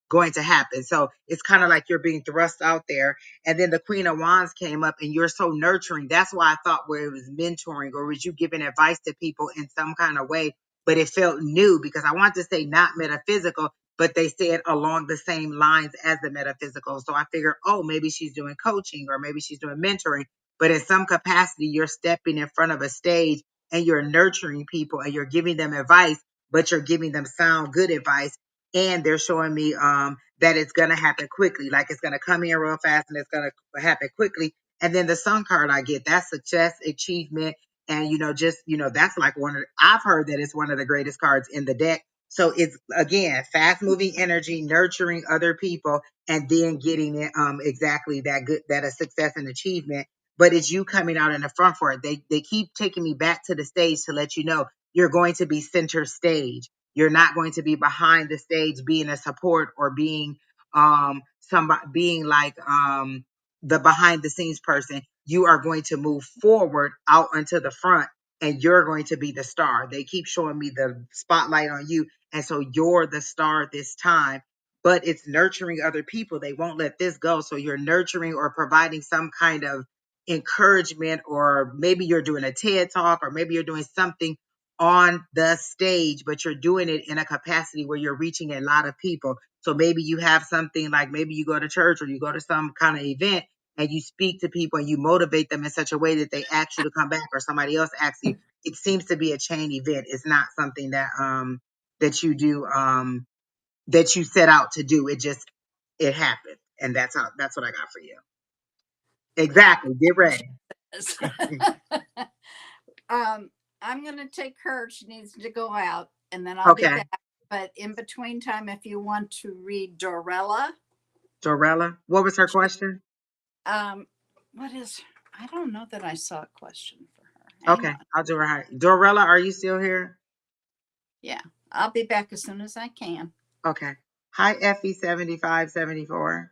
going to happen. So it's kind of like you're being thrust out there. And then the Queen of Wands came up and you're so nurturing. That's why I thought where it was mentoring, or was you giving advice to people in some kind of way, but it felt new, because I want to say not metaphysical, but they said along the same lines as the metaphysical. So I figured, oh, maybe she's doing coaching or maybe she's doing mentoring, but in some capacity, you're stepping in front of a stage and you're nurturing people and you're giving them advice, but you're giving them sound, good advice. And they're showing me that it's going to happen quickly. Like it's going to come in real fast and it's going to happen quickly. And then the Sun card I get, that's success, achievement. And, that's like I've heard that it's one of the greatest cards in the deck. So it's, again, fast moving energy, nurturing other people, and then getting it exactly that a success and achievement. But it's you coming out in the front for it. They keep taking me back to the stage to let you know you're going to be center stage. You're not going to be behind the stage being a support or being somebody, being like the behind the scenes person. You are going to move forward out onto the front, and you're going to be the star. They keep showing me the spotlight on you. And so you're the star this time, but it's nurturing other people. They won't let this go. So you're nurturing or providing some kind of encouragement, or maybe you're doing a TED talk, or maybe you're doing something on the stage, but you're doing it in a capacity where you're reaching a lot of people. So maybe you have something like, maybe you go to church or you go to some kind of event and you speak to people and you motivate them in such a way that they ask you to come back, or somebody else asks you. It seems to be a chain event. It's not something that you do that you set out to do. It happened. And that's what I got for you. Exactly. Get ready. I'm going to take her. She needs to go out, and then I'll be Okay. back. But in between time, if you want to read Dorella. Dorella, what was her question? What is, I don't know that I saw a question for her. Hang Okay, on. I'll do her. Dorella, are you still here? Yeah, I'll be back as soon as I can. Okay. Hi, Effie 7574.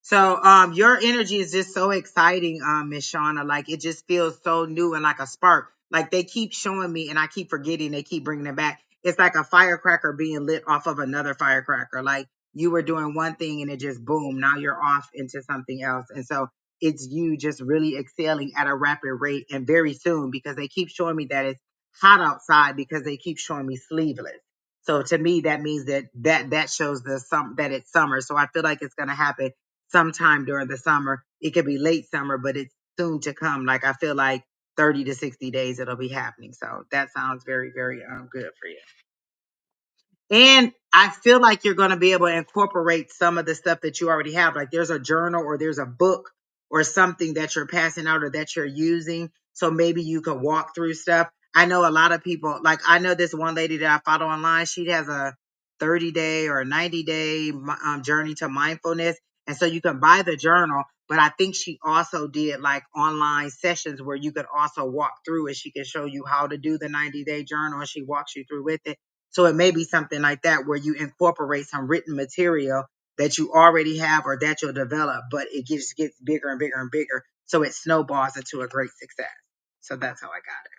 So your energy is just so exciting, Miss Shauna. Like it just feels so new and like a spark. Like they keep showing me and I keep forgetting, they keep bringing it back. It's like a firecracker being lit off of another firecracker. Like you were doing one thing and it just boom, now you're off into something else. And so it's you just really excelling at a rapid rate and very soon because they keep showing me that it's hot outside because they keep showing me sleeveless. So to me, that means that shows that it's summer. So I feel like it's gonna happen sometime during the summer. It could be late summer, but it's soon to come. Like I feel like 30 to 60 days it'll be happening. So that sounds very, very good for you. And I feel like you're going to be able to incorporate some of the stuff that you already have. Like there's a journal or there's a book or something that you're passing out or that you're using. So maybe you can walk through stuff. I know a lot of people, like I know this one lady that I follow online, she has a 30-day or a 90-day journey to mindfulness. And so you can buy the journal, but I think she also did like online sessions where you could also walk through it. She can show you how to do the 90-day journal and she walks you through with it. So it may be something like that where you incorporate some written material that you already have or that you'll develop, but it just gets bigger and bigger and bigger. So it snowballs into a great success. So that's how I got it.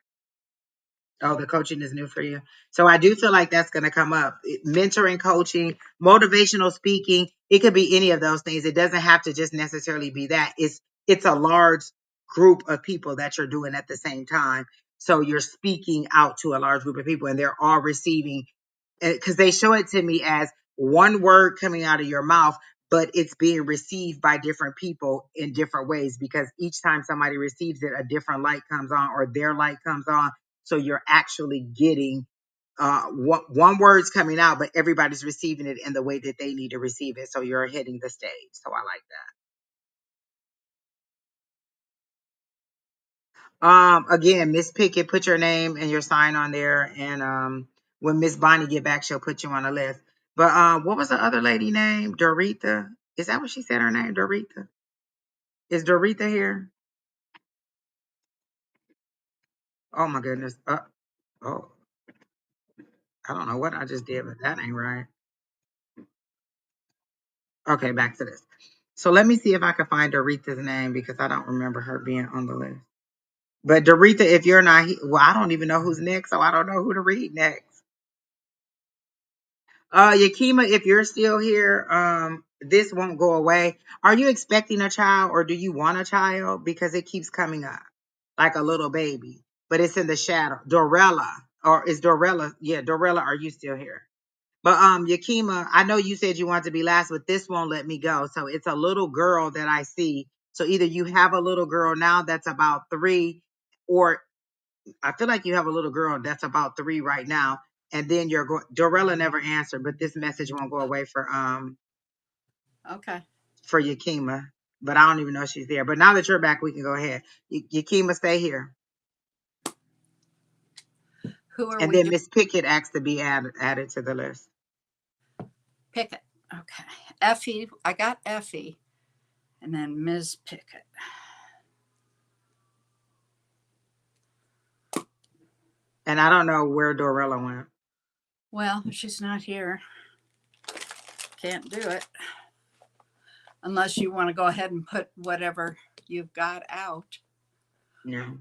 Oh, the coaching is new for you. So I do feel like that's going to come up. Mentoring, coaching, motivational speaking. It could be any of those things. It doesn't have to just necessarily be that. It's a large group of people that you're doing at the same time. So you're speaking out to a large group of people and they're all receiving because they show it to me as one word coming out of your mouth, but it's being received by different people in different ways because each time somebody receives it, a different light comes on or their light comes on. So you're actually getting one word's coming out, but everybody's receiving it in the way that they need to receive it. So you're hitting the stage. So I like that. Again, Miss Pickett, put your name and your sign on there, and when Miss Bonnie get back, she'll put you on the list. But what was the other lady name? Doretha. Is that what she said her name? Doretha. Is Doretha here? Oh my goodness. Oh, I don't know what I just did, but that ain't right. Okay, back to this. So let me see if I can find Doretha's name because I don't remember her being on the list. But Doretha, if you're not, well, I don't even know who's next, so I don't know who to read next. Yakima, if you're still here, this won't go away. Are you expecting a child or do you want a child? Because it keeps coming up like a little baby, but it's in the shadow. Dorella, or is Dorella? Yeah, Dorella, are you still here? But Yakima, I know you said you want to be last, but this won't let me go. So it's a little girl that I see. So either you have a little girl now that's about 3, or I feel like you have a little girl that's about 3 right now, and then you're going. Dorella never answered, but this message won't go away Okay. for Yakima. But I don't even know if she's there. But now that you're back, we can go ahead. Yakima, stay here. Who are And we then doing? Miss Pickett asked to be added to the list. Pickett. Okay. Effie. I got Effie. And then Ms. Pickett. And I don't know where Dorella went. Well, she's not here. Can't do it. Unless you want to go ahead and put whatever you've got out. No.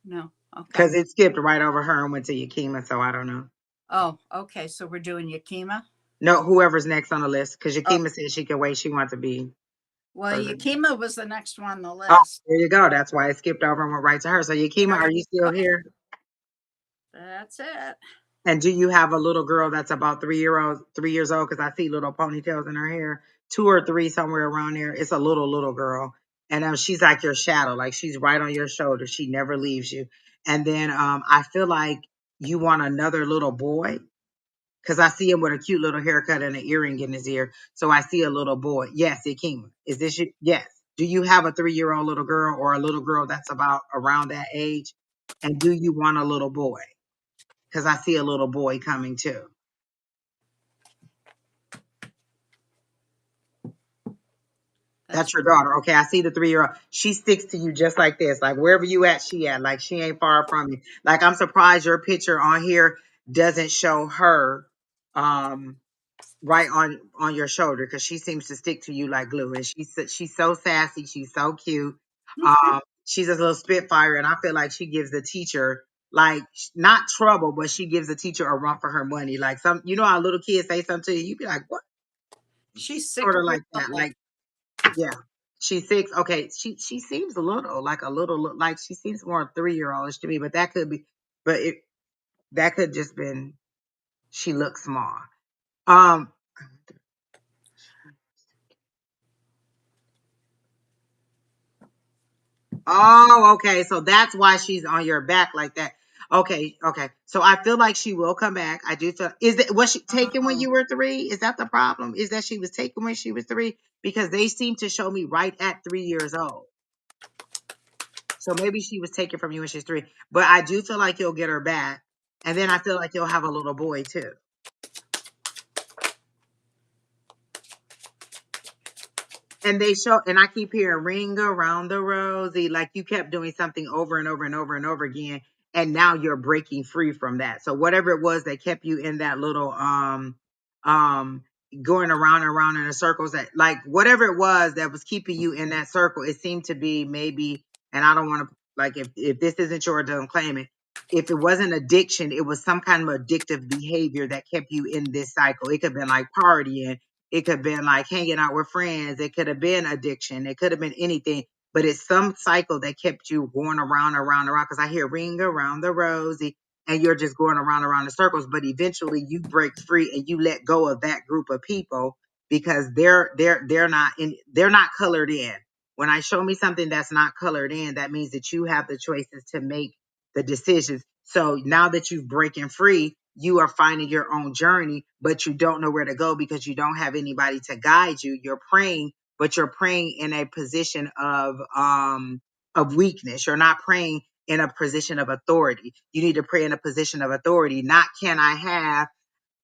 No. Okay. Because it skipped right over her and went to Yakima, so I don't know. Oh, okay. So we're doing Yakima? No, whoever's next on the list, because Oh, Yakima said she can wait. She wants to be well, further. Yakima was the next one on the Oh, list. there you go. That's why it skipped over and went right to her. So Yakima, There are you you still go. here? That's it. And do you have a little girl that's about 3 years old? Because I see little ponytails in her hair, 2 or 3 somewhere around there. It's a little girl, and she's like your shadow, like she's right on your shoulder. She never leaves you. And then I feel like you want another little boy because I see him with a cute little haircut and an earring in his ear. So I see a little boy. Yes, Yakima. Is this you? Yes. Do you have a 3-year-old little girl or a little girl that's about around that age? And do you want a little boy? Because I see a little boy coming too. That's your daughter. Okay, I see the 3-year-old. She sticks to you just like this. Like wherever you at, she at. Like she ain't far from you. Like I'm surprised your picture on here doesn't show her. Um, right on your shoulder, because she seems to stick to you like glue, and she's so sassy, she's so cute. She's a little spitfire, and I feel like she gives the teacher, like, not trouble, but she gives the teacher a run for her money. Like, some, you know how little kids say something to you, you be like, what? She's Sort 6 of years like that. old. Like, yeah, she's 6. Okay, she seems a little like she seems more 3-year-oldish to me, but that could be, but it that could just been she looks small. Um. Oh, okay. So that's why she's on your back like that. Okay, okay. So I feel like she will come back. I do feel. Was she taken when Oh, you were 3? Is that the problem? Is that she was taken when she was 3? Because they seem to show me right at 3 years old. So maybe she was taken from you when she's 3. But I do feel like you'll get her back, and then I feel like you'll have a little boy too. And they show, and I keep hearing ring around the rosy, like you kept doing something over and over and over and over again, and now you're breaking free from that. So whatever it was that kept you in that little um going around and around in the circles, that, like, whatever it was that was keeping you in that circle, it seemed to be maybe, and I don't want to, like, if this isn't yours, don't claim it. If it wasn't addiction, it was some kind of addictive behavior that kept you in this cycle. It could have been like partying, it could have been like hanging out with friends. It could have been addiction. It could have been anything, but it's some cycle that kept you going around, around, around. Because I hear ring around the rosy, and you're just going around, around in circles. But eventually, you break free and you let go of that group of people, because they're not colored in. When I show me something that's not colored in, that means that you have the choices to make the decisions. So now that you've breaking free, you are finding your own journey, but you don't know where to go because you don't have anybody to guide you. You're praying, but you're praying in a position of weakness. You're not praying in a position of authority. You need to pray in a position of authority. Not can I have,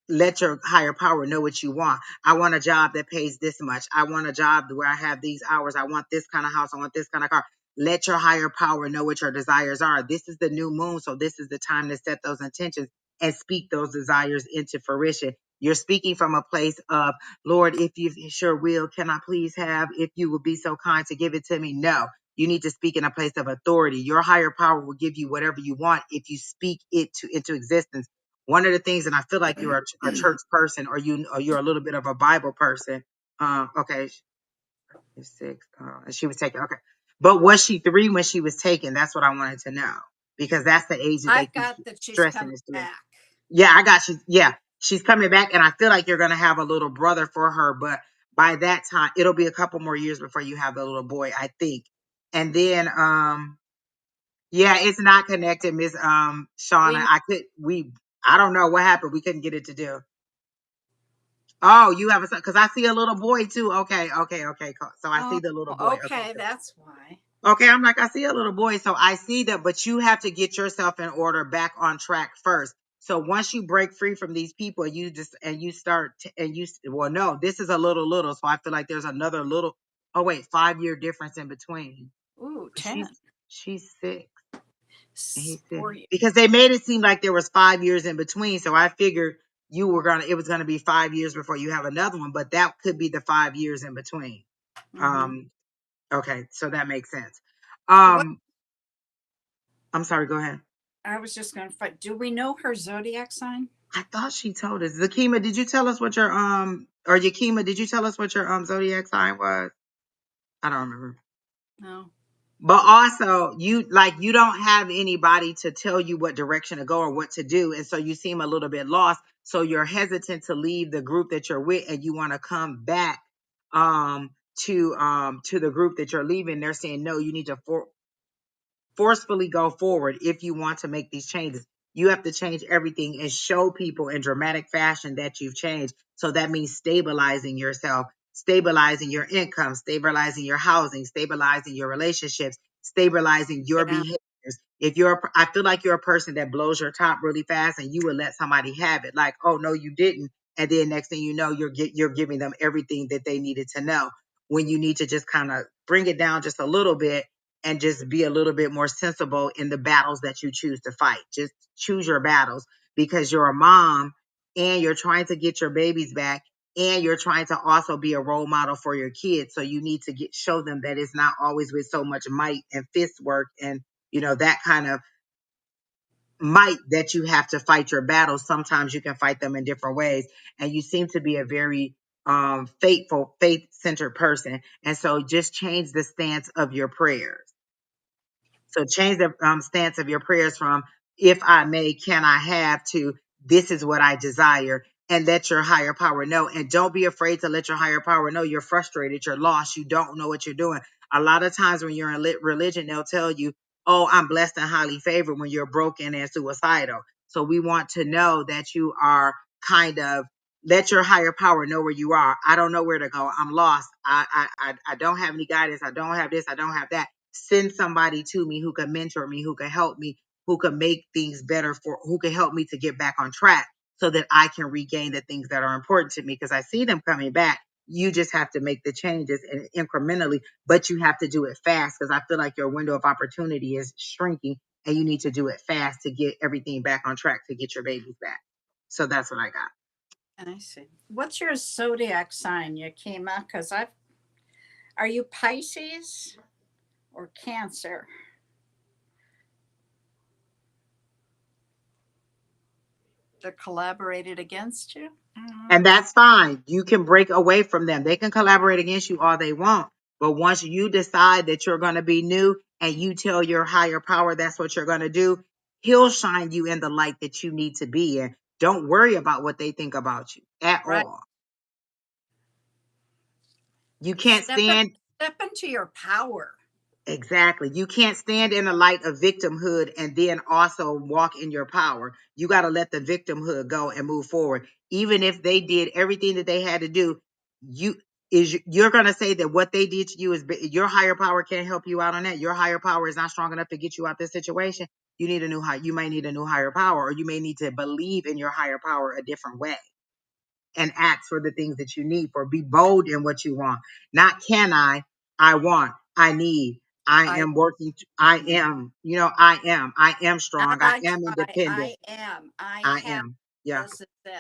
let your higher power know what you want. I want a job that pays this much. I want a job where I have these hours. I want this kind of house. I want this kind of car. Let your higher power know what your desires are. This is the new moon. So this is the time to set those intentions and speak those desires into fruition. You're speaking from a place of, Lord, if you sure will, can I please have, if you would be so kind to give it to me? No, you need to speak in a place of authority. Your higher power will give you whatever you want if you speak it into existence. One of the things, and I feel like you're a church person, or you're a little bit of a Bible person. Okay, she's 6, and she was taken. Okay, but was she 3 when she was taken? That's what I wanted to know, because that's the age that I they keep got that she's stressing coming is 3. back. Yeah, I got you. Yeah, she's coming back, and I feel like you're gonna have a little brother for her, but by that time, it'll be a couple more years before you have the little boy, I think. And then, yeah, it's not connected, Miss Shauna. We I don't know what happened. We couldn't get it to do. Oh, you have a son, because I see a little boy too. Okay, okay, okay. So I see Oh, the little boy. Okay, okay, good. that's why. Okay, I'm like, I see a little boy. So I see that, but you have to get yourself in order, back on track first. So once you break free from these people, you just, and you start, well, no, this is a little. So I feel like there's another little, oh, wait, 5-year difference in between. Ooh, She's, 10. she's 6. And he said, 4 years. because they made it seem like there was 5 years in between. So I figured it was gonna be 5 years before you have another one, but that could be the 5 years in between. Mm-hmm. Um, okay, so that makes sense. What Um, I'm sorry, go ahead. I was just going to find. Do we know her zodiac sign? I thought she told us. Zakima, did you tell us what your or Yakima, did you tell us what your zodiac sign was? I don't remember. No. But also, you don't have anybody to tell you what direction to go or what to do, and so you seem a little bit lost. So you're hesitant to leave the group that you're with, and you want to come back um to the group that you're leaving. They're saying no, you need to forcefully go forward if you want to make these changes. You have to change everything and show people in dramatic fashion that you've changed. So that means stabilizing yourself, stabilizing your income, stabilizing your housing, stabilizing your relationships, stabilizing your Yeah. behaviors. I feel like you're a person that blows your top really fast, and you would let somebody have it. Like, oh no, you didn't. And then next thing you know, you're giving them everything that they needed to know, when you need to just kind of bring it down just a little bit and just be a little bit more sensible in the battles that you choose to fight. Just choose your battles, because you're a mom and you're trying to get your babies back. and you're trying to also be a role model for your kids. So you need to show them that it's not always with so much might and fist work and, that kind of might that you have to fight your battles. Sometimes you can fight them in different ways. And you seem to be a very faith-centered person. And so just change the stance of your prayers. So change the stance of your prayers from if I may, can I have, to this is what I desire, and let your higher power know. And don't be afraid to let your higher power know you're frustrated, you're lost, you don't know what you're doing. A lot of times when you're in religion, they'll tell you, oh, I'm blessed and highly favored, when you're broken and suicidal. So we want to know that you are kind of, let your higher power know where you are. I don't know where to go. I'm lost. I don't have any guidance. I don't have this. I don't have that. Send somebody to me who can mentor me, who can help me, who can make things better who can help me to get back on track so that I can regain the things that are important to me, because I see them coming back. You just have to make the changes and incrementally, but you have to do it fast, because I feel like your window of opportunity is shrinking and you need to do it fast to get everything back on track to get your babies back. So that's what I got. And I see. What's your zodiac sign, Yakima? Because are you Pisces or Cancer? They're collaborated against you? And that's fine. You can break away from them. They can collaborate against you all they want. But once you decide that you're going to be new and you tell your higher power that's what you're going to do, he'll shine you in the light that you need to be in. Don't worry about what they think about you at Right. all. You can't stand. Step into your power. Exactly. You can't stand in the light of victimhood and then also walk in your power. You got to let the victimhood go and move forward. Even if they did everything that they had to do, you're going to say that what they did to you is your higher power can't help you out on that. Your higher power is not strong enough to get you out this situation. You need you may need a new higher power, or you may need to believe in your higher power a different way and ask for the things that you need for. Be bold in what you want. Not can I want, I need. I am working. I am, I am strong. I am independent. I have am. Yeah. this is it.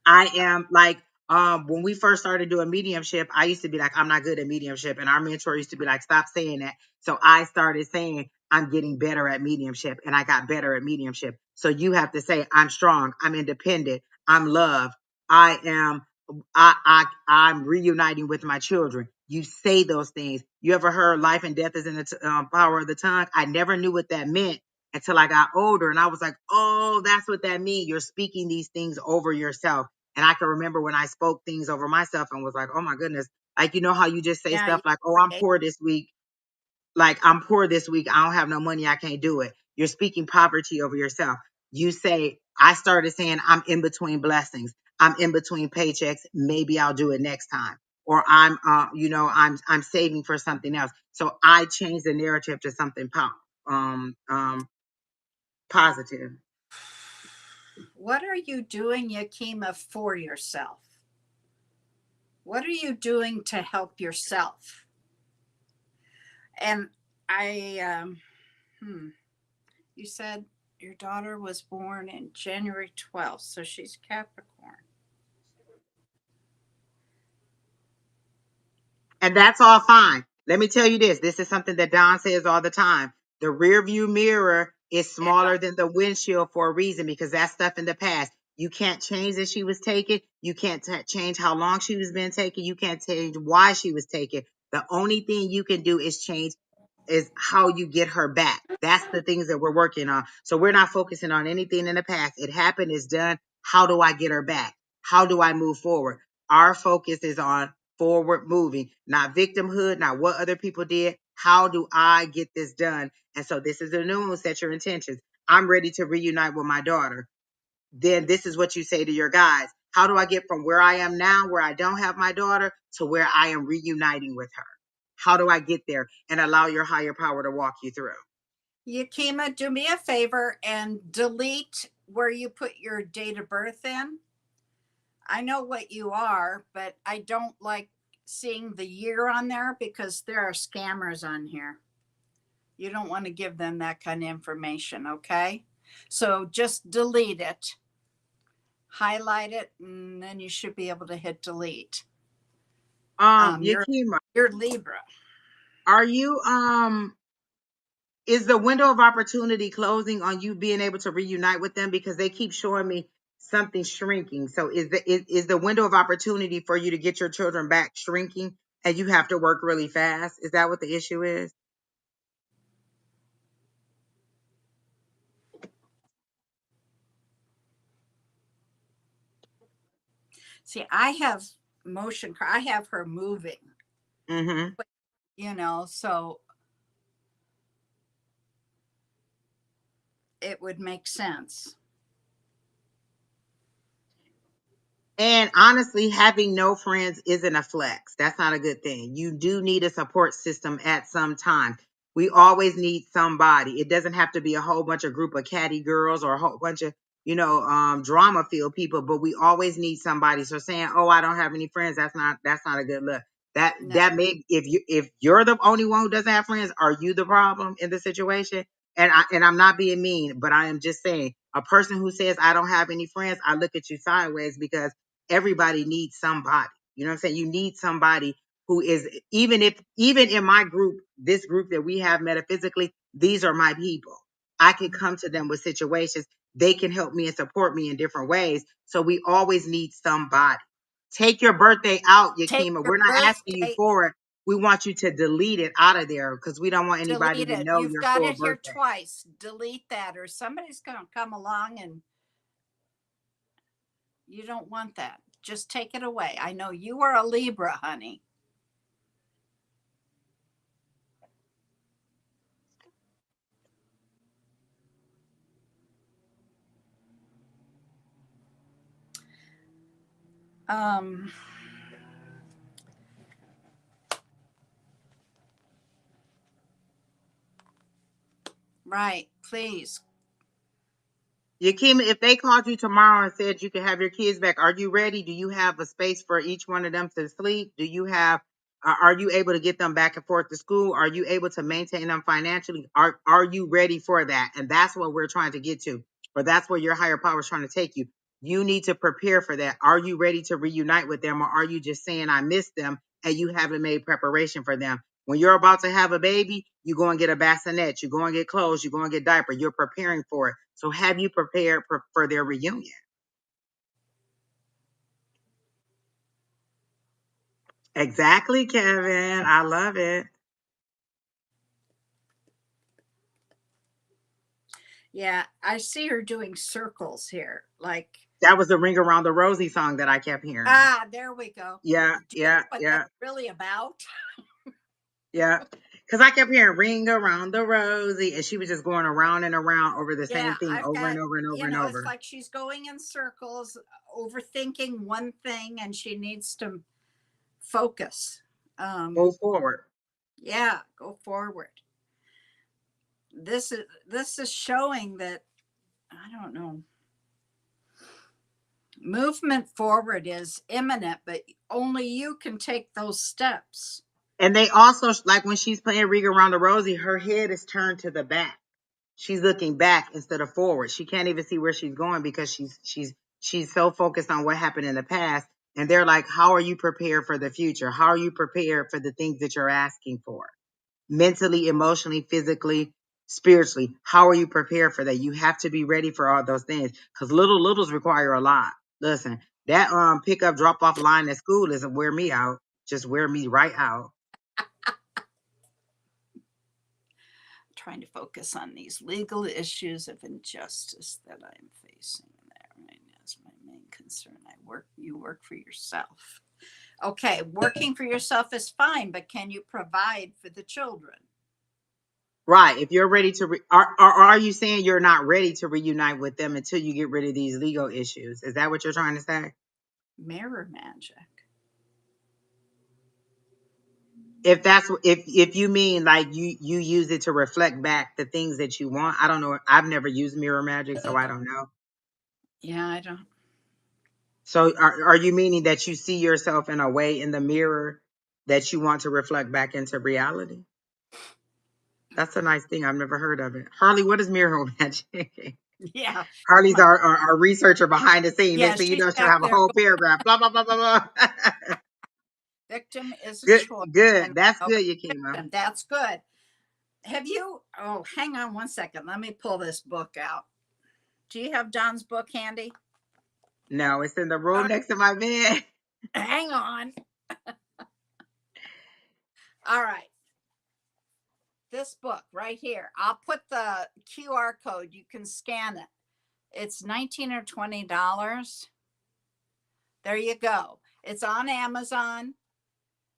I am like, when we first started doing mediumship, I used to be like, I'm not good at mediumship. And our mentor used to be like, stop saying that. So I started saying, I'm getting better at mediumship, and I got better at mediumship. So you have to say, I'm strong, I'm independent, I'm loved, I am, I'm reuniting with my children. You say those things. You ever heard life and death is in the power of the tongue? I never knew what that meant until I got older. And I was like, oh, that's what that means. You're speaking these things over yourself. And I can remember when I spoke things over myself and was like, oh my goodness. Like, you know how you just say stuff like, oh, I'm poor this week. Like, I'm poor this week. I don't have no money. I can't do it. You're speaking poverty over yourself. You say, I started saying, I'm in between blessings. I'm in between paychecks. Maybe I'll do it next time. Or I'm saving for something else. So I changed the narrative to something positive. What are you doing, Yakima, for yourself? What are you doing to help yourself? And you said your daughter was born in January 12th, so she's Capricorn. And that's all fine. Let me tell you this. This is something that Don says all the time. The rear view mirror is smaller than the windshield for a reason, because that's stuff in the past. You can't change that she was taken. You can't change how long she was being taken. You can't change why she was taken. The only thing you can do is change is how you get her back. That's the things that we're working on. So we're not focusing on anything in the past. It happened, it's done. How do I get her back? How do I move forward? Our focus is on forward moving, not victimhood, not what other people did. How do I get this done? And so this is the new one. Set your intentions. I'm ready to reunite with my daughter. Then this is what you say to your guys. How do I get from where I am now, where I don't have my daughter, to where I am reuniting with her? How do I get there? And allow your higher power to walk you through. Yakima, do me a favor and delete where you put your date of birth in. I know what you are, but I don't like seeing the year on there because there are scammers on here. You don't want to give them that kind of information, okay? So just delete it. highlight it, and then you should be able to hit delete. Yakima, You're Libra. are you is the window of opportunity closing on you being able to reunite with them? Because they keep showing me something shrinking. So is the window of opportunity for you to get your children back shrinking, and you have to work really fast? Is that what the issue is? See, I have motion. I have her moving. Mm-hmm. So it would make sense. And honestly, having no friends isn't a flex. That's not a good thing. You do need a support system at some time. We always need somebody. It doesn't have to be a whole bunch of group of catty girls or a whole bunch of, drama filled people, but we always need somebody. So saying, "Oh, I don't have any friends," that's not a good look. No. That may, if you're the only one who doesn't have friends, are you the problem in the situation? And I'm not being mean, but I am just saying, a person who says I don't have any friends, I look at you sideways, because everybody needs somebody. You know what I'm saying? You need somebody who is, even in my group, this group that we have metaphysically, these are my people. I can come to them with situations. They can help me and support me in different ways. So we always need somebody. Take your birthday out, Take Yakima. your We're not asking you birthday, for it. We want you to delete it out of there, because we don't want anybody delete to it. know You've your got full it here birthday. twice. Delete that, or somebody's going to come along and you don't want that. Just take it away. I know you are a Libra, honey. Um, right. Please. Yakima, if they called you tomorrow and said you could have your kids back, are you ready? Do you have a space for each one of them to sleep? Do you have, are you able to get them back and forth to school? Are you able to maintain them financially? Are you ready for that? And that's what we're trying to get to, or that's where your higher power is trying to take you. You need to prepare for that. Are you ready to reunite with them, or are you just saying I miss them and you haven't made preparation for them? When you're about to have a baby, you go and get a bassinet, you go and get clothes, you go and get diaper. You're preparing for it. So have you prepared for their reunion? Exactly, Kevin. I love it. Yeah, I see her doing circles here. Like, That was the Ring Around the Rosie song that I kept hearing. there we go. Yeah, Do you know yeah, what yeah, that's really about? yeah. Because I kept hearing Ring Around the Rosie, and she was just going around and around over the Yeah, same thing I've over and got, over and over and it's over. like she's going in circles, overthinking one thing, and she needs to focus. Go forward. Yeah, go forward. This is showing that, I don't know. Movement forward is imminent, but only you can take those steps. And they also, like when she's playing Ring Around the Rosie, her head is turned to the back. She's looking back instead of forward. She can't even see where she's going, because she's so focused on what happened in the past. And they're like, how are you prepared for the future? How are you prepared for the things that you're asking for? Mentally, emotionally, physically, spiritually. How are you prepared for that? You have to be ready for all those things, because littles require a lot. Listen, that pick up drop off line at school doesn't wear me out. Just wear me right out. Trying to focus on these legal issues of injustice that I'm facing. That right now is my main concern. You work for yourself. Okay, working for yourself is fine, but can you provide for the children? Right. If you're ready to, are you saying you're not ready to reunite with them until you get rid of these legal issues? Is that what you're trying to say? Mirror magic. If you mean like you use it to reflect back the things that you want. I don't know. I've never used mirror magic, so I don't know. Yeah, I don't. So are you meaning that you see yourself in a way in the mirror that you want to reflect back into reality? That's a nice thing. I've never heard of it. Harley, what is mirror magic? Yeah. Harley's our researcher behind the scene. Yeah, Next thing you she's know, she'll back have a there. whole paragraph. Blah, blah, blah, blah, blah. Victim is a Good, choice. good. And That's over good, Yakima. victim. That's good. Have you? Oh, hang on one second. Let me pull this book out. Do you have Don's book handy? No, it's in the All room right, next to my bed. hang on. All right. This book right here. I'll put the QR code. You can scan it. It's $19 or $20. There you go. It's on Amazon.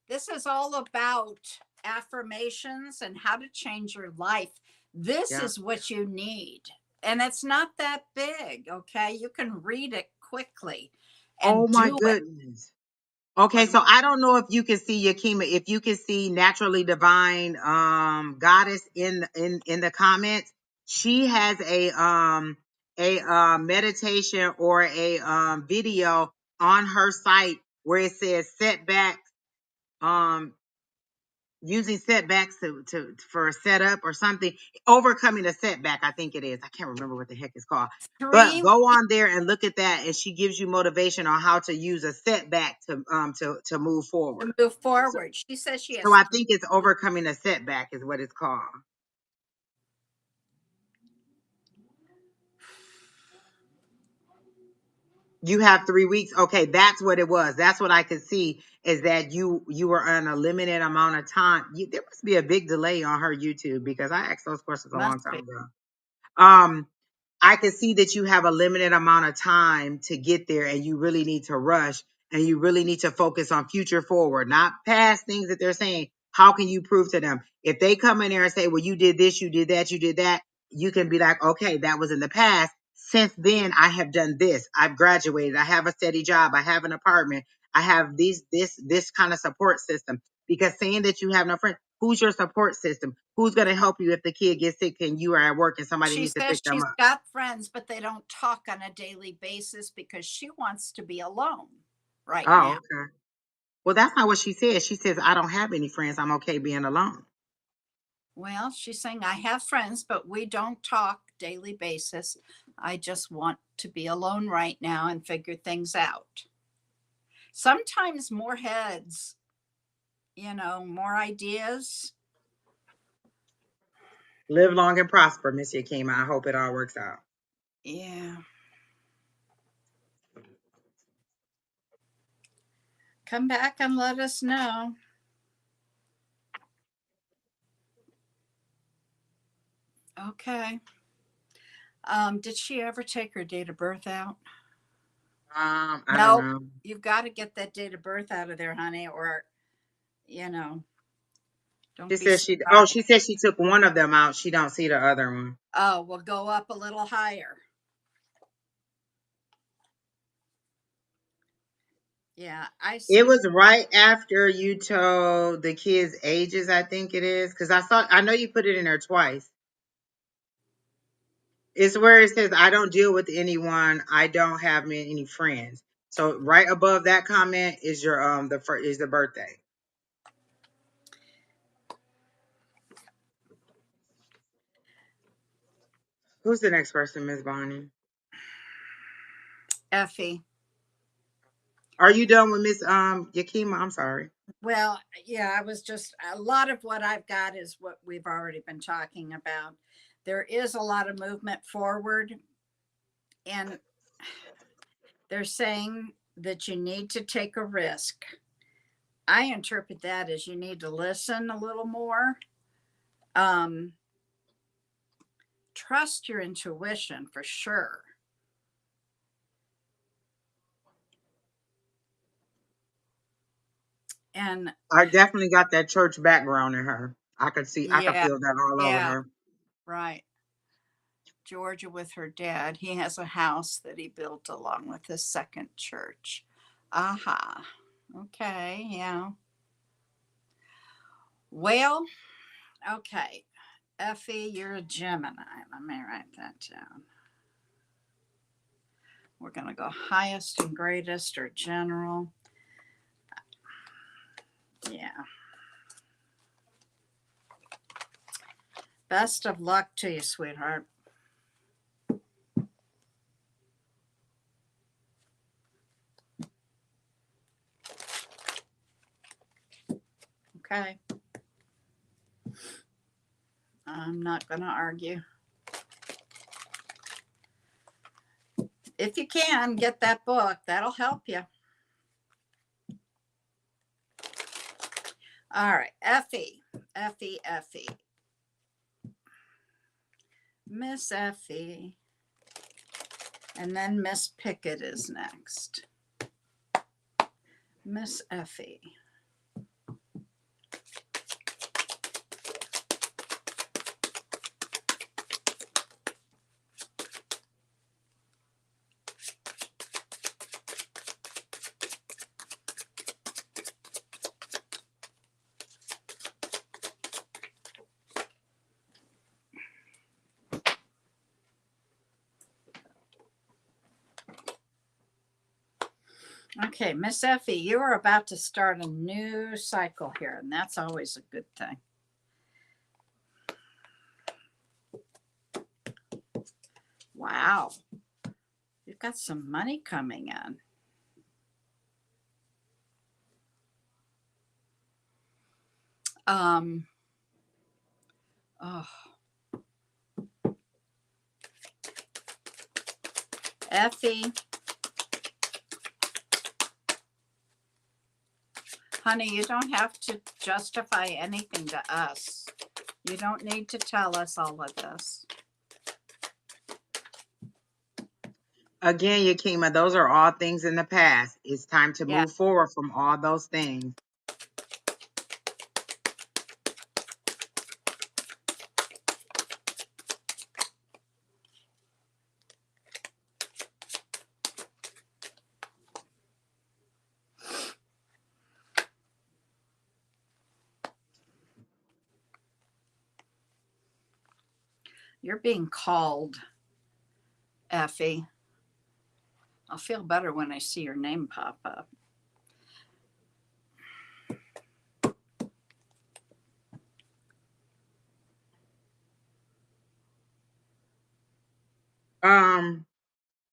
This is all about affirmations and how to change your life. This Yeah. is what you need. And it's not that big, okay? You can read it quickly Oh and my do it. goodness. Okay, What so I don't know if you can see Yakima, if you can see Naturally Divine Goddess in the comments. She has a meditation or a video on her site where it says setbacks, um using setbacks for a setup or something, overcoming a setback, I think it is. I can't remember what the heck it's called. But 3 go on there and look at that, and she gives you motivation on how to use a setback to move forward. to move So, forward. She says she so has I 3. think it's overcoming a setback is what it's called. You have 3 weeks. Okay, that's what it was. That's what I could see, is that you were on a limited amount of time. There must be a big delay on her YouTube, because I asked those questions a long Must time be. ago. I can see that you have a limited amount of time to get there, and you really need to rush, and you really need to focus on future forward, not past things that they're saying. How can you prove to them? If they come in there and say, well, you did this, you did that, you did that, you can be like, okay, that was in the past. Since then, I have done this. I've graduated. I have a steady job. I have an apartment. I have this kind of support system. Because saying that you have no friends, who's your support system? Who's going to help you if the kid gets sick and you are at work and somebody She needs to says pick them she's up? got friends, but they don't talk on a daily basis because she wants to be alone right Oh, now. okay. Well, that's not what she says. She says, I don't have any friends. I'm okay being alone. Well, she's saying, I have friends, but we don't talk daily basis. I just want to be alone right now and figure things out. Sometimes more heads, more ideas. Live long and prosper, Miss Yakima. I hope it all works out. Yeah. Come back and let us know. Okay. Did she ever take her date of birth out? I don't Nope. know. You've got to get that date of birth out of there, honey, or, you know, She don't be says surprised. she said she took one of them out. She don't see the other one. Oh, we'll go up a little higher. Yeah, I It see. was right after you told the kids' ages, I think it is. Because I know you put it in there twice. It's where it says, I don't deal with anyone. I don't have any friends. So right above that comment is your is the birthday. Who's the next person, Miss Bonnie? Effie. Are you done with Miss Yakima? I'm sorry. Well, yeah, I was just, a lot of what I've got is what we've already been talking about. There is a lot of movement forward, and they're saying that you need to take a risk. I interpret that as you need to listen a little more. Um, Trust your intuition for sure. And I definitely got that church background in her. I could yeah, feel that all over yeah, her. right. Georgia with her dad. He has a house that he built along with his second church. Aha. Okay. Yeah. Well, okay. Effie, you're a Gemini. Let me write that down. We're going to go highest and greatest or general. Yeah. Best of luck to you, sweetheart. Okay. I'm not going to argue. If you can, get that book. That'll help you. All right. Effie. Miss Effie. And then Miss Pickett is next. Miss Effie. Okay, Miss Effie, you are about to start a new cycle here, and that's always a good thing. Wow. You've got some money coming in. Oh. Effie. Honey, you don't have to justify anything to us. You don't need to tell us all of this. Again, Yakima, those are all things in the past. It's time to Yeah. move forward from all those things. You're being called, Effie. I'll feel better when I see your name pop up.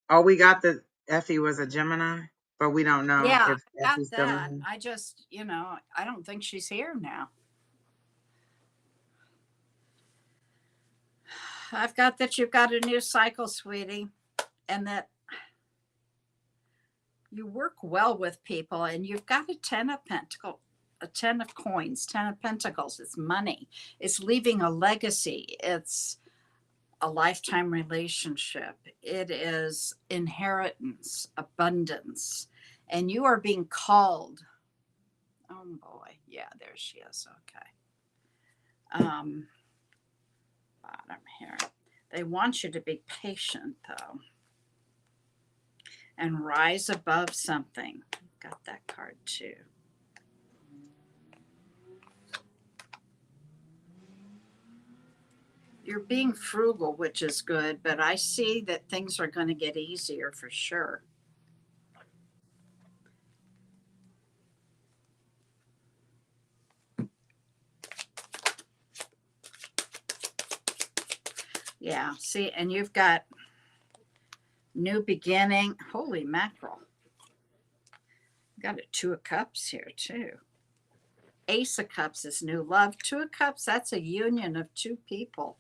Oh, we got the Effie was a Gemini, but we don't know Yeah, if got Effie's still that. in. I just, I don't think she's here now. I've got that you've got a new cycle, sweetie, and that you work well with people, and you've got a 10 of Pentacles, a 10 of coins, 10 of Pentacles. It's money. It's leaving a legacy. It's a lifetime relationship. It is inheritance, abundance, and you are being called. Oh boy. Yeah, there she is. Okay. Bottom here. They want you to be patient though, and rise above something. Got that card too. You're being frugal, which is good, but I see that things are going to get easier for sure. Yeah, see, and you've got new beginning. Holy mackerel. Got a 2 of Cups here too. Ace of Cups is new love. 2 of Cups, that's a union of 2 people.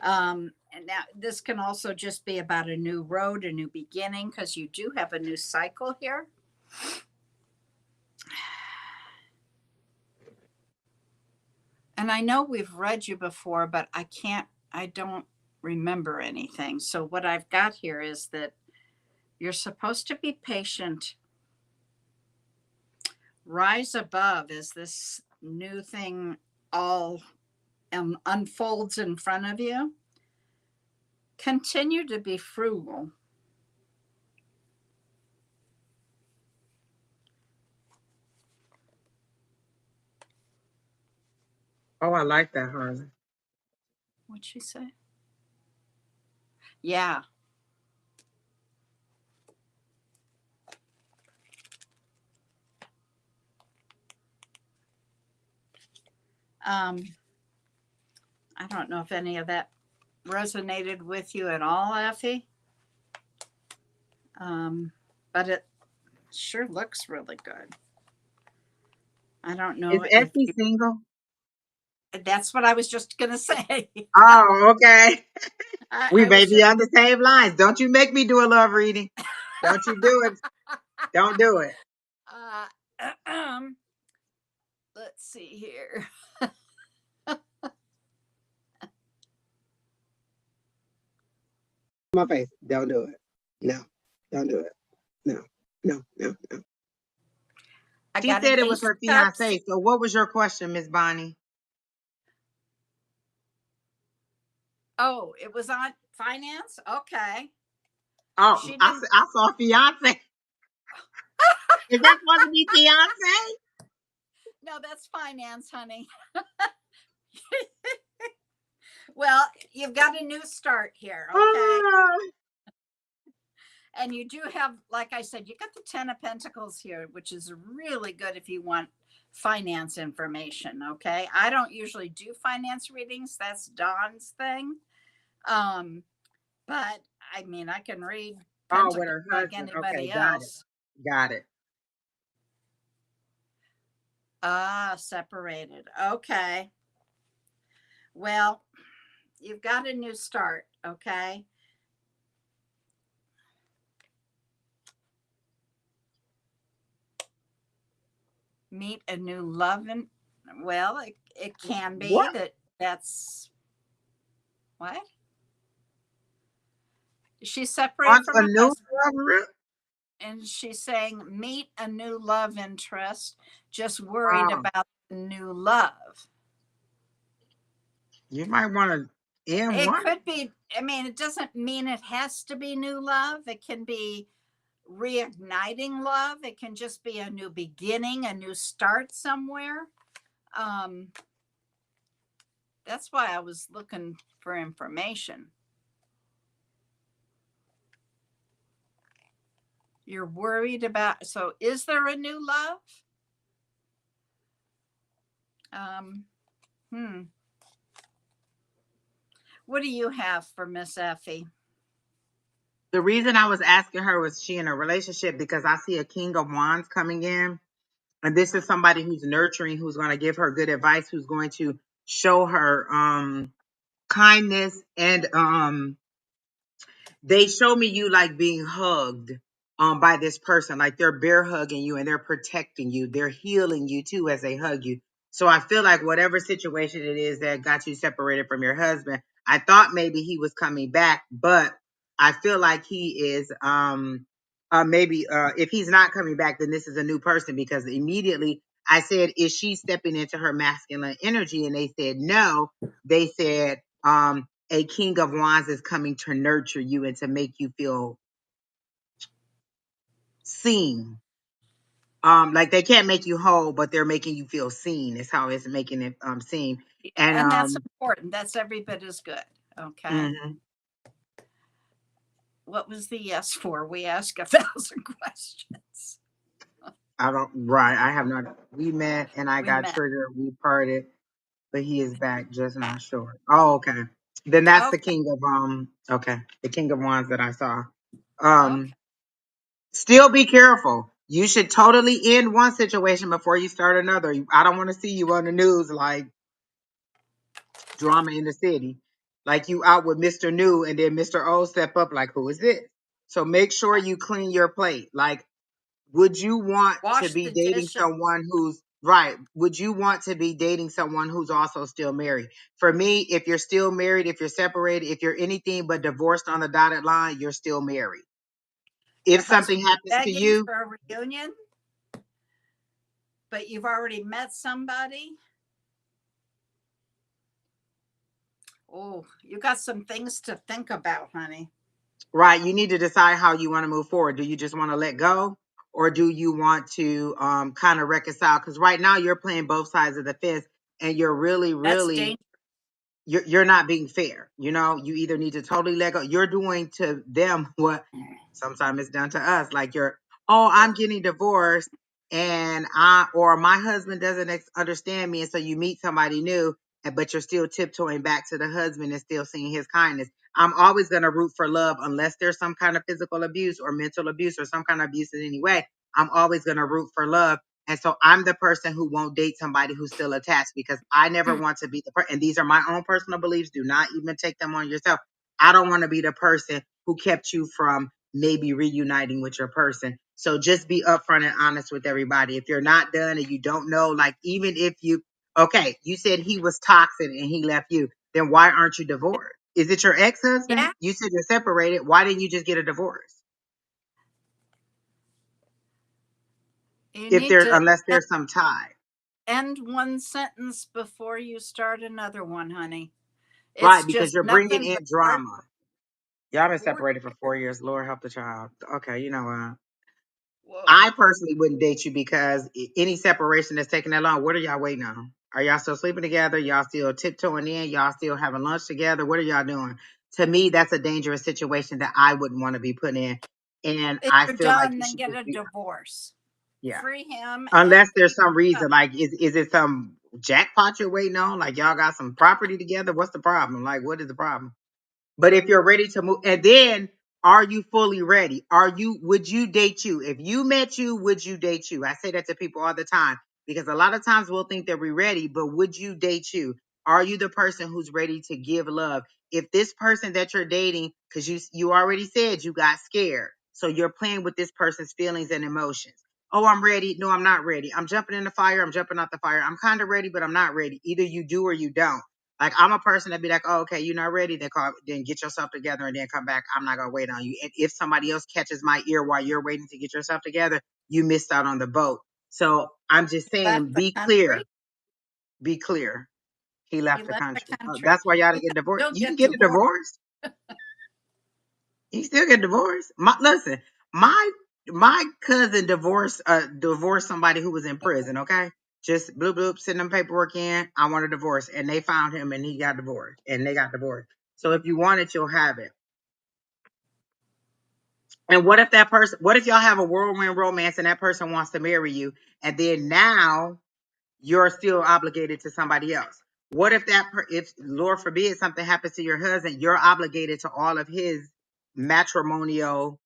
And now this can also just be about a new road, a new beginning, because you do have a new cycle here. And I know we've read you before, but I don't remember anything. So what I've got here is that you're supposed to be patient. Rise above as this new thing all unfolds in front of you. Continue to be frugal. Oh, I like that, Harlan. What'd she say? Yeah. I don't know if any of that resonated with you at all, Effie. But it sure looks really good. I don't know Is if Effie single? that's what I was just gonna say. Oh, okay. We I may was be just on the same lines. Don't you make me do a love reading. Don't you do it. Don't do it. uh, let's see here. My face. Don't do it. No. Don't do it. No. No. No. No. I She got an said it was ace of her cups. fiance. So what was your question, Miss Bonnie? Oh, it was on finance. Okay, Oh, she didn't. I saw fiance. Is that supposed to be fiance? No, that's finance, honey. Well, you've got a new start here, okay? Oh, And you do have, like I said, you got the 10 of Pentacles here, which is really good if you want finance information, okay? I don't usually do finance readings. That's Dawn's thing. But I mean, I can read oh, with Pentacles her like husband. Okay, anybody got it. else. Got it. Separated. Okay. Well, you've got a new start, okay? Meet a new love and well, it can be What? that's what? She's On separated from a a new husband love? and she's saying meet a new love interest, just worried Oh, about the new love. you might want to end It one. could be, I mean, it doesn't mean it has to be new love. It can be reigniting love. It can just be a new beginning, a new start somewhere. Um, that's why I was looking for information. You're worried about, so is there a new love? Hmm. What do you have for Miss Effie? The reason I was asking her was she in a relationship because I see a King of Wands coming in. And this is somebody who's nurturing, who's going to give her good advice, who's going to show her kindness and they show me you like being hugged by this person, like they're bear hugging you and they're protecting you, they're healing you too as they hug you. So I feel like whatever situation it is that got you separated from your husband, I thought maybe he was coming back, but I feel like he is maybe if he's not coming back, then this is a new person, because immediately I said, is she stepping into her masculine energy? And they said no. They said a King of Wands is coming to nurture you and to make you feel seen. Like they can't make you whole, but they're making you feel seen. Is how it's making it seen. And And that's important. That's every bit as good. Okay. mhm. What was the yes for? We ask 1,000 questions. I don't right. I have not. We met and I We got met. triggered. We parted, but he is back, just not sure. Oh, okay. Then that's the Okay. King of okay, the King of Wands that I saw. Okay. Still be careful. You should totally end one situation before you start another. I don't want to see you on the news like drama in the city, like you out with Mr. New and then Mr. O step up like, who is this? So make sure you clean your plate. Like, would you want to Wash be the dating dishes. someone who's right? Would you want to be dating someone who's also still married? For me, if you're still married, if you're separated, if you're anything but divorced on the dotted line, you're still married. Your If something husband happens to begging you, for a reunion, but you've already met somebody. Oh, you got some things to think about, honey. right, you need to decide how you want to move forward. Do you just want to let go, or do you want to kind of reconcile? Because right now you're playing both sides of the fence, and you're really, That's really dangerous. you're not being fair. You know, you either need to totally let go. You're doing to them what sometimes it's done to us. Like you're, oh, I'm getting divorced, and I or my husband doesn't understand me, and so you meet somebody new, but you're still tiptoeing back to the husband and still seeing his kindness. I'm always going to root for love unless there's some kind of physical abuse or mental abuse or some kind of abuse in any way. I'm always going to root for love. And so I'm the person who won't date somebody who's still attached because I never want to be the person. And these are my own personal beliefs. Do not even take them on yourself. I don't want to be the person who kept you from maybe reuniting with your person. So just be upfront and honest with everybody. If you're not done and you don't know, like even if you, okay, you said he was toxic and he left you, then why aren't you divorced? Is it your ex-husband? Yeah. You said you're separated. Why didn't you just get a divorce? You If need there, to unless there's some tie. end one sentence before you start another one, honey. It's Right, because just you're bringing nothing in but drama. Y'all been hardcore. separated for 4 years. Lord help the child. Okay, you know what? Whoa. I personally wouldn't date you because any separation that's taking that long, what are y'all waiting on? Are y'all still sleeping together? Y'all still tiptoeing in? Y'all still having lunch together? What are y'all doing? To me, that's a dangerous situation that I wouldn't want to be put in. And If I you're feel like done, you then should get just a be, divorce. yeah. Free him and Unless there's keep some up. reason, like is it some jackpot you're waiting on? Like y'all got some property together? What's the problem? Like what is the problem? But if you're ready to move, and then are you fully ready? Would you date you? If you met you, would you date you? I say that to people all the time because a lot of times we'll think that we're ready, but would you date you? Are you the person who's ready to give love? If this person that you're dating, because you already said you got scared, so you're playing with this person's feelings and emotions. Oh, I'm ready. No, I'm not ready. I'm jumping in the fire. I'm jumping out the fire. I'm kind of ready, but I'm not ready. Either you do or you don't. Like I'm a person that be like, oh, okay, you're not ready, then get yourself together and then come back. I'm not gonna wait on you. And if somebody else catches my ear while you're waiting to get yourself together, you missed out on the boat. So I'm just Left saying, the be clear. country. Be clear. He He left the left the country. country. That's why y'all He didn't get can divorced. still You can get get a divorced. divorce. You still get divorced. Listen, my cousin divorced somebody who was in prison. Okay, just bloop bloop, send them paperwork in. I want a divorce, and they found him, and he got divorced, and they got divorced. So if you want it, you'll have it. And what if that person? What if y'all have a whirlwind romance, and that person wants to marry you, and then now you're still obligated to somebody else? What if if Lord forbid something happens to your husband, you're obligated to all of his matrimonial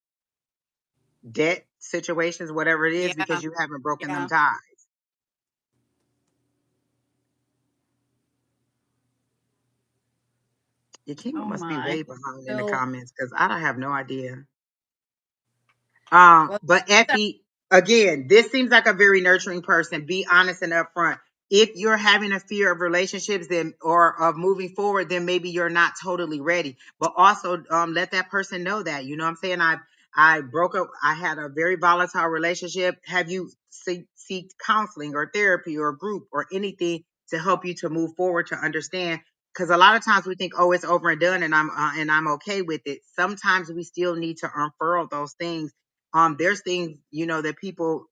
debt situations, whatever it is, Yeah, because you haven't broken them yeah. ties. Yakima Oh must be my. way behind in the So, comments because I don't have no idea. well, But Effie, again, this seems like a very nurturing person. Be honest and upfront. If you're having a fear of relationships, then or of moving forward, then maybe you're not totally ready. But also, let that person know that. You know what I'm saying? I broke up. I had a very volatile relationship. Have you seek counseling or therapy or group or anything to help you to move forward to understand? Because a lot of times we think, oh, it's over and done, and I'm okay with it. Sometimes we still need to unfurl those things. There's things, that people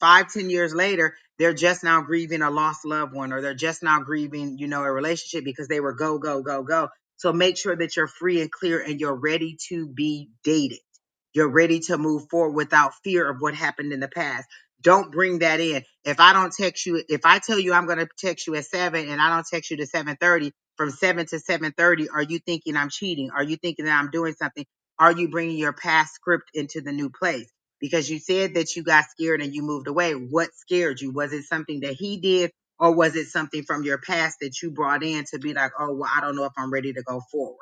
5-10 years later, they're just now grieving a lost loved one, or they're just now grieving, a relationship because they were go, go, go, go. So make sure that you're free and clear and you're ready to be dated. You're ready to move forward without fear of what happened in the past. Don't bring that in. If I don't text you, if I tell you I'm going to text you at 7 and I don't text you to 7:30, from 7 to 7:30, are you thinking I'm cheating? Are you thinking that I'm doing something? Are you bringing your past script into the new place? Because you said that you got scared and you moved away. What scared you? Was it something that he did, or was it something from your past that you brought in to be like, oh, well, I don't know if I'm ready to go forward?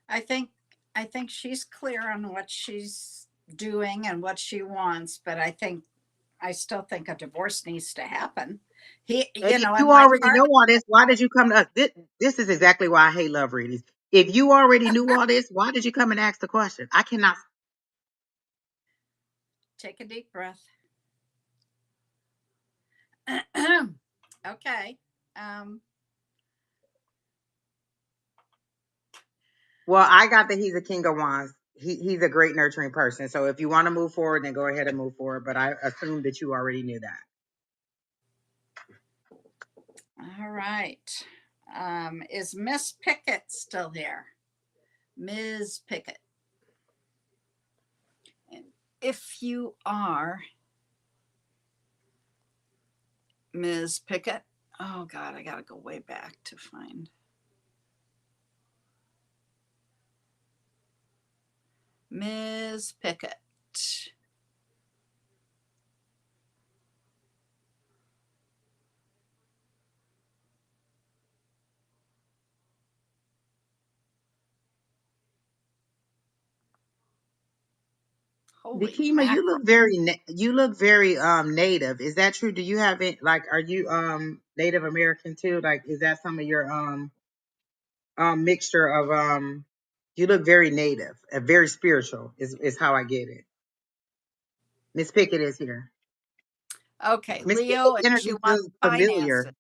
I think she's clear on what she's doing and what she wants, but I still think a divorce needs to happen. He, And if in you my already heart, know all this, why did you come to us? This is exactly why I hate love readings. If you already knew all this, why did you come and ask the question? I cannot. take a deep breath. Okay. Um, Well, I got that he's a king of wands. He's a great nurturing person. So if you want to move forward, then go ahead and move forward. But I assume that you already knew that. all right. Is Miss Pickett still here? Ms. Pickett. And if you are Ms. Pickett, oh God, I gotta go way back to find Ms. Pickett. Holy Dikema, mackerel. you look very native. Is that true? Do you have it like are you Native American too? Like is that some of your mixture of you look very native, very spiritual is how I get it. Miss Pickett is here. Okay, Miss Leo, Pickett's and she energy wants feels finances. familiar.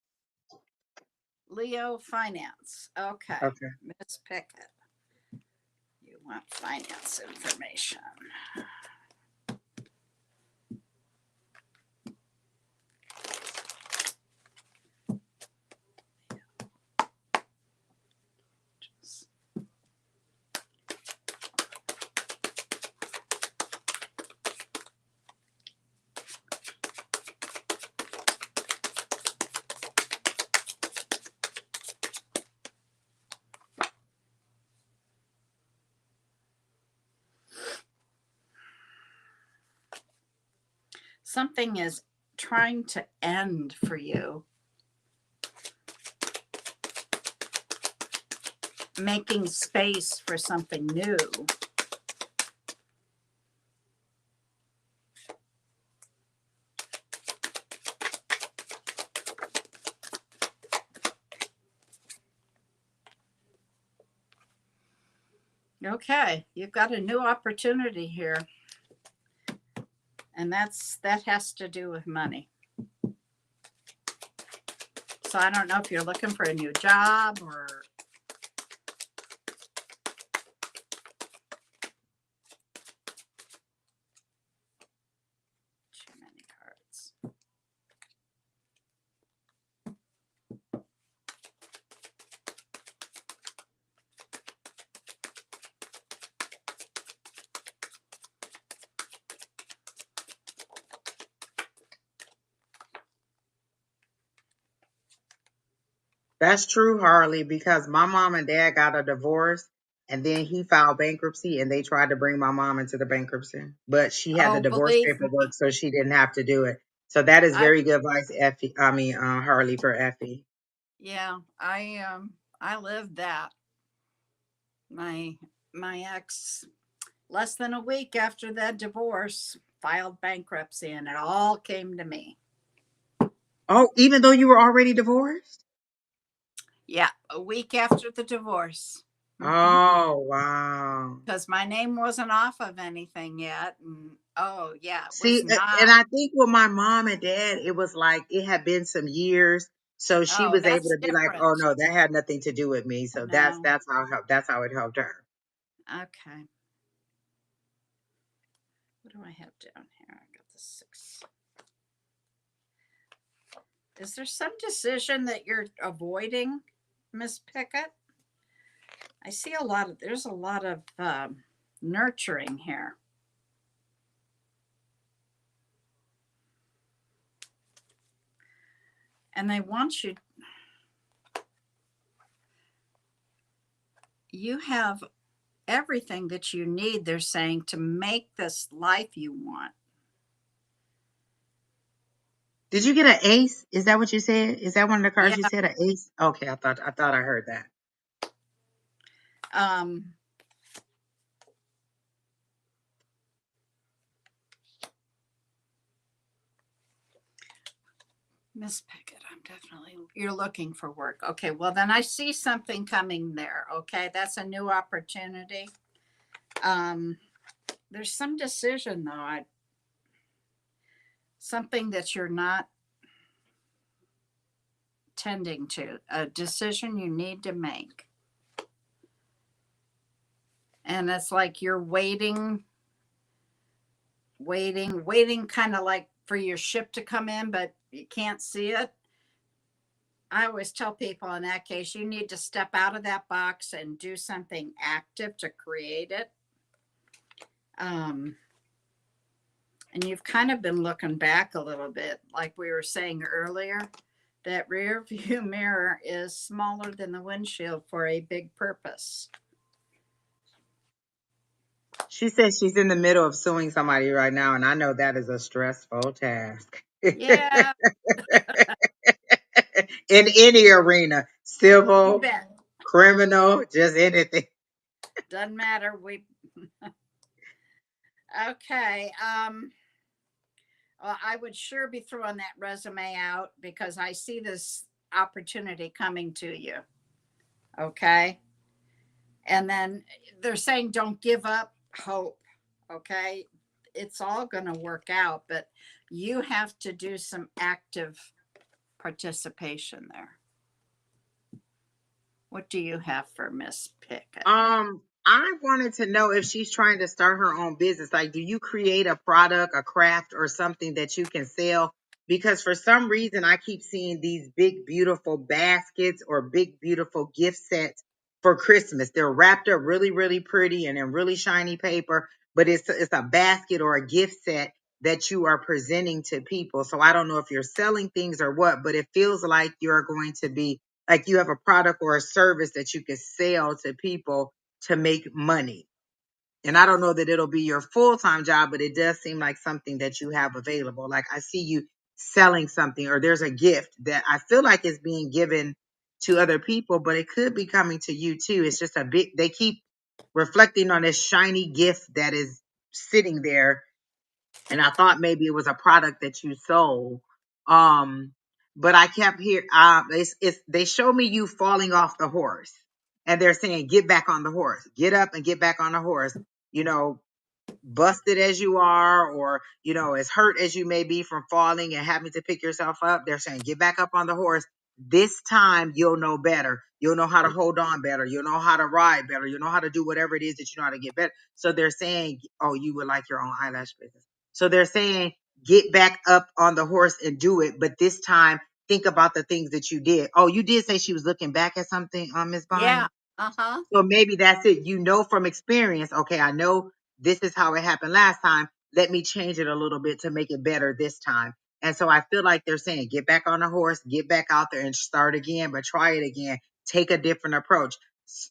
Leo, finance. Okay, Okay. Miss Pickett, you want finance information. Something is trying to end for you, making space for something new. Okay, you've got a new opportunity here, and that has to do with money. So I don't know if you're looking for a new job or too many cards. That's true, Harley, because my mom and dad got a divorce and then he filed bankruptcy and they tried to bring my mom into the bankruptcy. But she had the Oh, divorce believe me, paperwork, so she didn't have to do it. So that is I very good advice, Effie. Harley for Effie. yeah, I lived that. My my ex, less than a week after that divorce, filed bankruptcy, and it all came to me. Oh, even though you were already divorced? Yeah, a week after the divorce. Oh, wow. Because my name wasn't off of anything yet, and oh yeah, it See, was and not. I think with my mom and dad, it was like it had been some years, so she Oh, was able that's to be like, "Oh different. no, that had nothing to do with me." So No, that's how it helped her. okay. What do I have down here? I got the 6. Is there some decision that you're avoiding, Miss Pickett? I see there's a lot of nurturing here. And they want you have everything that you need, they're saying, to make this life you want. Did you get an ace? Is that what you said? Is that one of the cards Yeah. you said, an ace? Okay, I thought I heard that. Miss Pickett, you're looking for work. Okay, well, then I see something coming there. Okay, that's a new opportunity. There's some decision, though, something that you're not tending to, a decision you need to make. And it's like you're waiting, kind of like for your ship to come in, but you can't see it. I always tell people in that case, you need to step out of that box and do something active to create it. And you've kind of been looking back a little bit, like we were saying earlier. That rear view mirror is smaller than the windshield for a big purpose. She says she's in the middle of suing somebody right now, and I know that is a stressful task. Yeah, In any arena, you civil, bet. criminal, just anything. Doesn't matter. Okay. Well, I would sure be throwing that resume out because I see this opportunity coming to you. Okay. And then they're saying don't give up hope. Okay. It's all going to work out, but you have to do some active participation there. What do you have for Miss Pickett? I wanted to know if she's trying to start her own business. Like, do you create a product, a craft, or something that you can sell? Because for some reason, I keep seeing these big, beautiful baskets or big, beautiful gift sets for Christmas. They're wrapped up really, really pretty and in really shiny paper, but it's a basket or a gift set that you are presenting to people. So I don't know if you're selling things or what, but it feels like you're going to be like you have a product or a service that you can sell to people to make money. And I don't know that it'll be your full-time job, but it does seem like something that you have available. Like I see you selling something, or there's a gift that I feel like is being given to other people, but it could be coming to you too. It's just a big, they keep reflecting on this shiny gift that is sitting there, and I thought maybe it was a product that you sold. Um, but I kept here. It's they show me you falling off the horse, and they're saying get back on the horse, get up and get back on the horse. You know, busted as you are, or as hurt as you may be from falling and having to pick yourself up, they're saying get back up on the horse. This time you'll know better. You'll know how to hold on better. You'll know how to ride better. You'll know how to do whatever it is that you know how to get better. So they're saying, oh, you would like your own eyelash business. So they're saying get back up on the horse and do it, but this time think about the things that you did. Oh, you did say she was looking back at something, Miss Yeah. Bonnie. Uh-huh. So maybe that's it. You know from experience, okay, I know this is how it happened last time. Let me change it a little bit to make it better this time. And so I feel like they're saying, get back on the horse, get back out there and start again, but try it again. Take a different approach.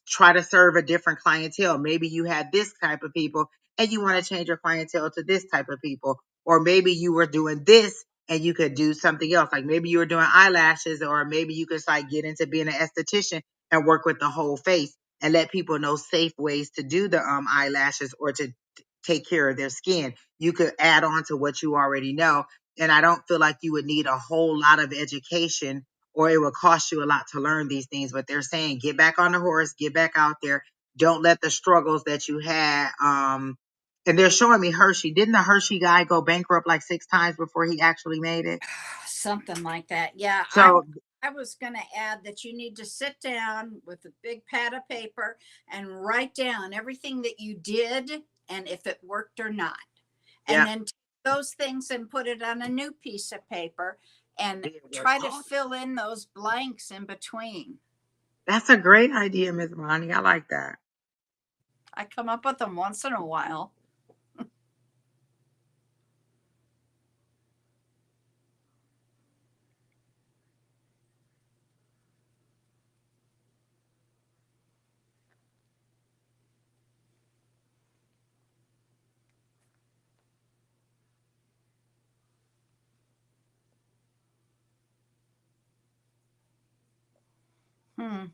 Try to serve a different clientele. Maybe you had this type of people and you want to change your clientele to this type of people. Or maybe you were doing this and you could do something else. Like maybe you were doing eyelashes, or maybe you could like get into being an esthetician and work with the whole face and let people know safe ways to do the eyelashes or to take care of their skin. You could add on to what you already know. And I don't feel like you would need a whole lot of education, or it would cost you a lot to learn these things. But they're saying get back on the horse, get back out there. Don't let the struggles that you had. And they're showing me Hershey. Didn't the Hershey guy go bankrupt like 6 times before he actually made it? Something like that. Yeah. So I was going to add that you need to sit down with a big pad of paper and write down everything that you did and if it worked or not. And yeah, then take those things and put it on a new piece of paper and did work. try to Oh, fill in those blanks in between. that's a great idea, Miss Bonnie. I like that. I come up with them once in a while. Hmm.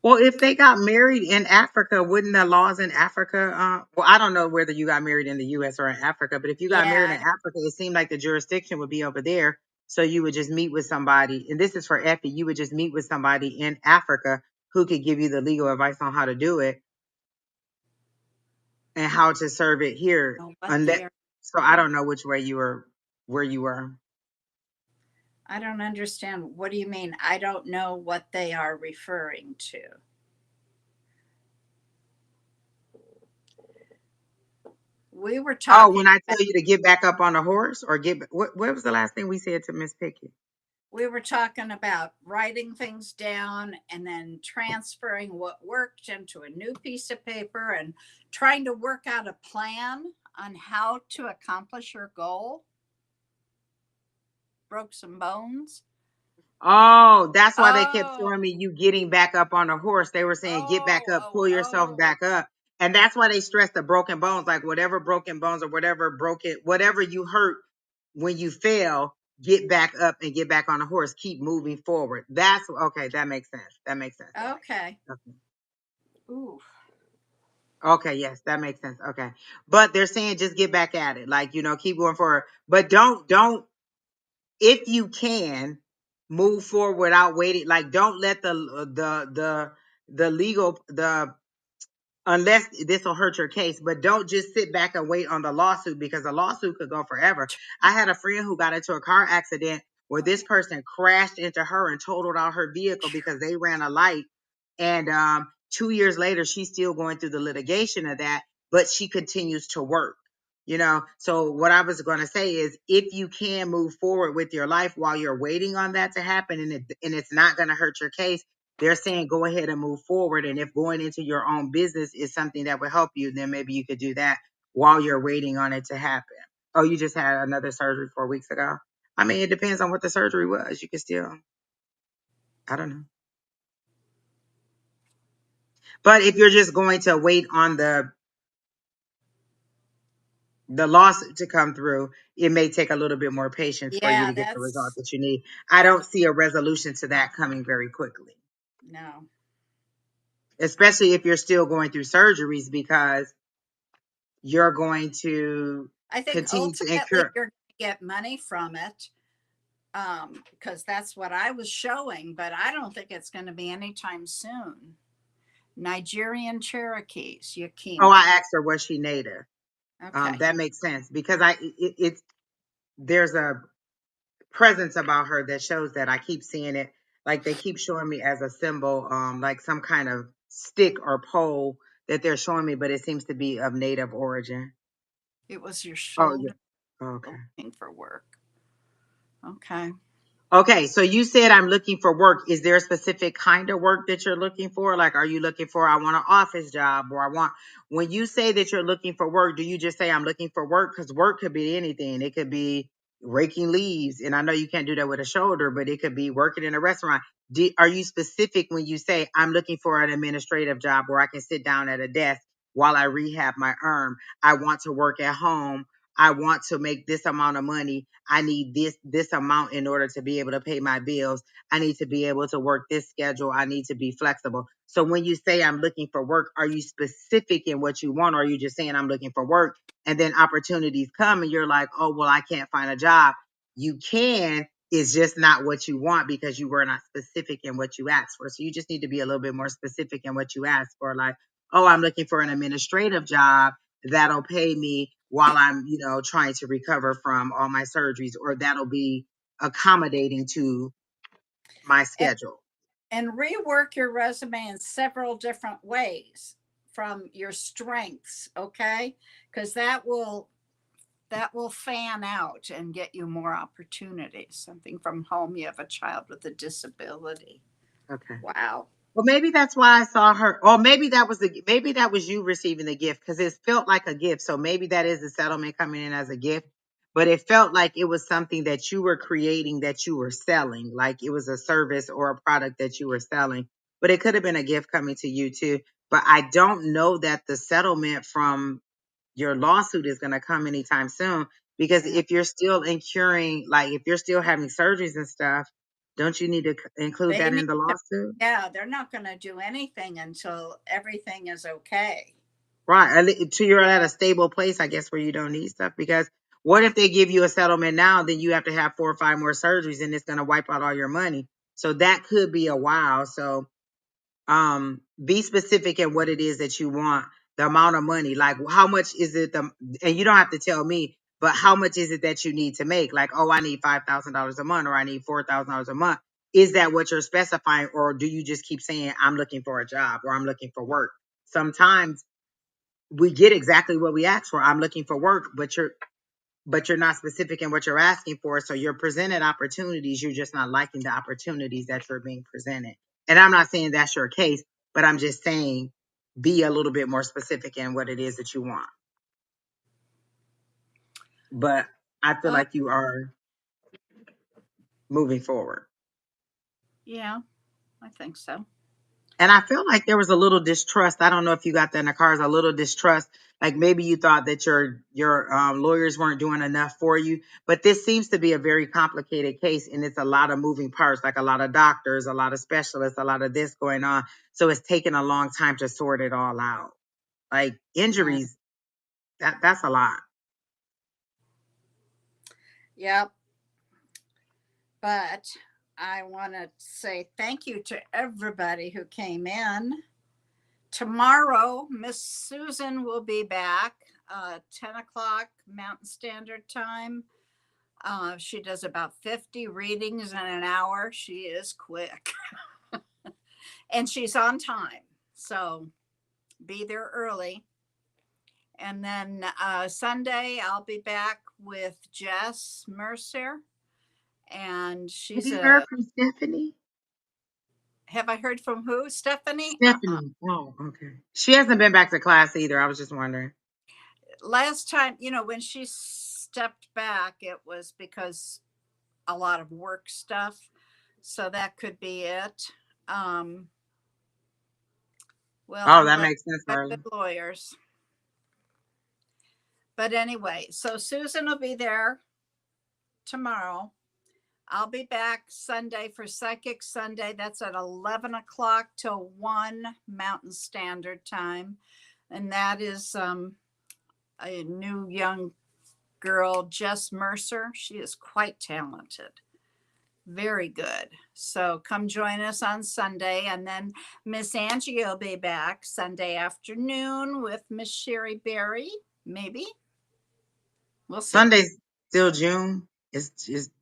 Well, if they got married in Africa, wouldn't the laws in Africa, well, I don't know whether you got married in the US or in Africa, but if you got married in Yeah. Africa, it seemed like the jurisdiction would be over there. So you would just meet with somebody, and this is for Effie, you would just meet with somebody in Africa who could give you the legal advice on how to do it and how to serve it here. Oh, but Unless, there. so I don't know which way you were, where you were. I don't understand. What do you mean? I don't know what they are referring to. We were Oh, talking when I about, tell you to get back up on a horse or what was the last thing we said to Miss Pickett? writing things down and then transferring what worked into a new piece of paper and trying to work out a plan on how to accomplish your goal. Broke some bones. Oh, that's why they kept Oh, showing me you getting back up on a horse. They were saying, get back up, pull yourself oh. back up. And that's why they stress the broken bones, like whatever broken bones or whatever you hurt when you fail, get back up and get back on a horse. Keep moving forward. That's okay. That makes sense. That makes sense. Okay. Okay. Ooh. Okay, yes, that makes sense. Okay. But they're saying just get back at it. Like, keep going forward. But don't if you can move forward without waiting, like don't let the legal the unless this will hurt your case, but don't just sit back and wait on the lawsuit because the lawsuit could go forever. I had a friend who got into a car accident where this person crashed into her and totaled out her vehicle because they ran a light. And 2 years later, she's still going through the litigation of that, but she continues to work. So what I was going to say is if you can move forward with your life while you're waiting on that to happen and it's not going to hurt your case, they're saying go ahead and move forward. And if going into your own business is something that would help you, then maybe you could do that while you're waiting on it to happen. Oh, you just had another surgery 4 weeks ago. I mean, it depends on what the surgery was. You could still, I don't know. But if you're just going to wait on the lawsuit to come through, it may take a little bit more patience for you Yeah, to get the result that's that you need. I don't see a resolution to that coming very quickly, no. especially if you're still going through surgeries because you're going to I think continue to ultimately incur. you're going to get money from it, because that's what I was showing, but I don't think it's going to be anytime soon. Nigerian Cherokees, Oh, Yakima. I asked her was she native. Okay. That makes sense because it's there's a presence about her that shows that I keep seeing it. Like they keep showing me as a symbol, like some kind of stick or pole that they're showing me, but it seems to be of native origin. It was your Oh yeah. shoulder Okay. looking for work. Okay. Okay, so you said I'm looking for work. Is there a specific kind of work that you're looking for? Like, are you looking for, I want an office job or when you say that you're looking for work, do you just say I'm looking for work? Because work could be anything. It could be raking leaves. And I know you can't do that with a shoulder, but it could be working in a restaurant. Are you specific when you say I'm looking for an administrative job where I can sit down at a desk while I rehab my arm? I want to work at home. I want to make this amount of money. I need this amount in order to be able to pay my bills. I need to be able to work this schedule. I need to be flexible. So when you say I'm looking for work, are you specific in what you want, or are you just saying I'm looking for work and then opportunities come and you're like, oh well, I can't find a job. You can, it's just not what you want because you were not specific in what you asked for. So you just need to be a little bit more specific in what you asked for. Like, oh, I'm looking for an administrative job that'll pay me while I'm, trying to recover from all my surgeries, or that'll be accommodating to my And, schedule. and rework your resume in several different ways from your strengths, okay? Because that will fan out and get you more opportunities. Something from home, you have a child with a disability. Okay. Wow. Well, maybe that's why I saw her. Or maybe that was you receiving the gift because it felt like a gift. So maybe that is the settlement coming in as a gift. But it felt like it was something that you were creating that you were selling, like it was a service or a product that you were selling. But it could have been a gift coming to you too. But I don't know that the settlement from your lawsuit is going to come anytime soon because Yeah. if you're still incurring, like if you're still having surgeries and stuff, don't you need to include They that need in the to, lawsuit? yeah, they're not going to do anything until everything is okay. Right. Until you're at a stable place, I guess, where you don't need stuff. Because what if they give you a settlement now, then you have to have 4 or 5 more surgeries and it's going to wipe out all your money. So that could be a while. So be specific in what it is that you want, the amount of money, like how much is it, and you don't have to tell me, but how much is it that you need to make? Like, oh, I need $5,000 a month or I need $4,000 a month. Is that what you're specifying? Or do you just keep saying, I'm looking for a job or I'm looking for work? Sometimes we get exactly what we ask for. I'm looking for work, but you're not specific in what you're asking for. So you're presented opportunities. You're just not liking the opportunities that you're being presented. And I'm not saying that's your case, but I'm just saying be a little bit more specific in what it is that you want. But I feel Uh, like you are moving forward. yeah, I think so. And I feel like there was a little distrust. I don't know if you got that in the cars, a little distrust. Like maybe you thought that your lawyers weren't doing enough for you. But this seems to be a very complicated case, and it's a lot of moving parts, like a lot of doctors, a lot of specialists, a lot of this going on. So it's taken a long time to sort it all out. like injuries. That's a lot. Yep. But I want to say thank you to everybody who came in. Tomorrow, Miss Susan will be back, 10 o'clock Mountain Standard Time. She does about 50 readings in an hour. She is quick. And she's on time. So be there early. And then Sunday, I'll be back with Jess Mercer. And Have you heard from Stephanie? Have I heard from who? Stephanie? Stephanie. Oh, okay. She hasn't been back to class either. I was just wondering. Last time, when she stepped back, it was because a lot of work stuff. So that could be it. Well, That makes sense, Harley. Good lawyers. But anyway, so Susan will be there tomorrow. I'll be back Sunday for Psychic Sunday. That's at 11 o'clock till 1 Mountain Standard Time. And that is a new young girl, Jess Mercer. She is quite talented. Very good. So come join us on Sunday. And then Miss Angie will be back Sunday afternoon with Miss Sherry Berry, maybe. We'll see. Sunday's still June. It's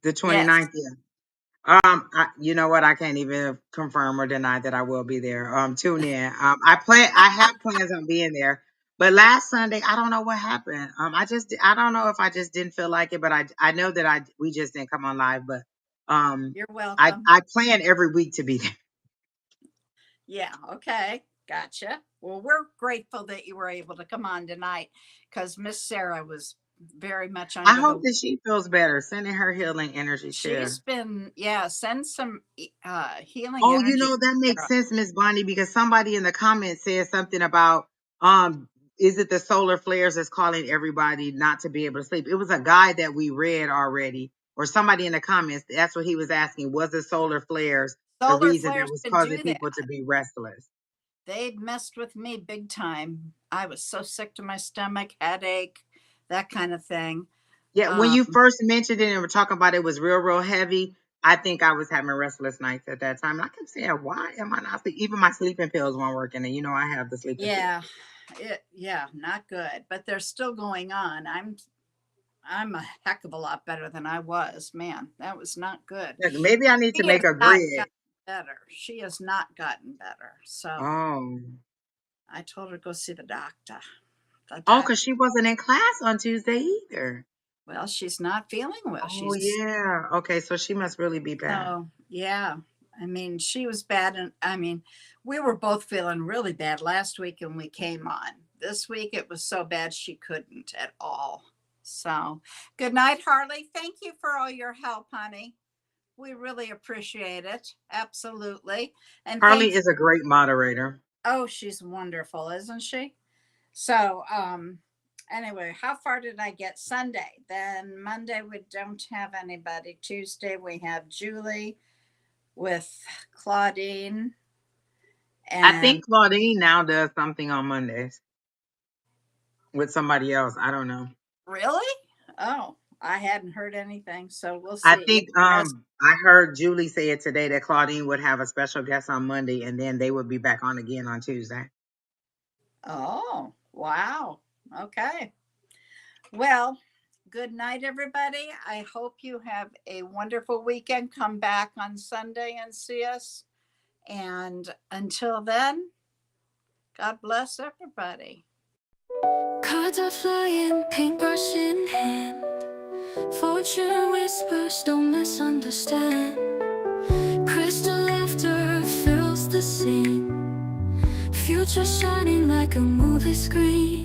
the 29th. Yes. Yeah. You know what? I can't even confirm or deny that I will be there. Tune in. I have plans on being there. But last Sunday, I don't know what happened. I don't know if I just didn't feel like it, but I know that we just didn't come on live. But you're welcome. I plan every week to be there. Yeah. Okay. Gotcha. Well, we're grateful that you were able to come on tonight because Miss Sarah was very much under I hope that she feels better. Sending her healing energy. She's been, send some healing Oh, energy. That makes sense, Miss Bonnie, because somebody in the comments said something about is it the solar flares that's calling everybody not to be able to sleep? It was a guy that we read already, or somebody in the comments. That's what he was asking. Was the solar flares the reason that was causing people to be restless? They messed with me big time. I was so sick to my stomach, headache, that kind of thing. Yeah, when you first mentioned it and were talking about it was real heavy, I think I was having restless nights at that time. And I kept saying, why am I not sleeping? Even my sleeping pills weren't working. And I have the sleeping pills. Not good. But they're still going on. I'm a heck of a lot better than I was. Man, that was not good. Maybe I need to make a grid. Better. She has not gotten better. So I told her to go see the doctor. Because she wasn't in class on Tuesday either. Well, she's not feeling well. Yeah. Okay, so she must really be bad. Oh, yeah. I mean, she was bad. And we were both feeling really bad last week when we came on. This week, it was so bad she couldn't at all. So good night, Harley. Thank you for all your help, honey. We really appreciate it. Absolutely. And Harley is a great moderator. Oh, she's wonderful, isn't she? So, anyway, how far did I get? Sunday. Then Monday, we don't have anybody. Tuesday, we have Julie with Claudine. And I think Claudine now does something on Mondays with somebody else. I don't know. Really? Oh, I hadn't heard anything. So we'll see. I think I heard Julie say it today that Claudine would have a special guest on Monday and then they would be back on again on Tuesday. Oh, wow. Okay. Well, good night, everybody. I hope you have a wonderful weekend. Come back on Sunday and see us. And until then, God bless everybody. Cards are flying, paintbrush in hand. Fortune whispers, don't misunderstand. Crystal laughter fills the scene. Future shining like a movie screen.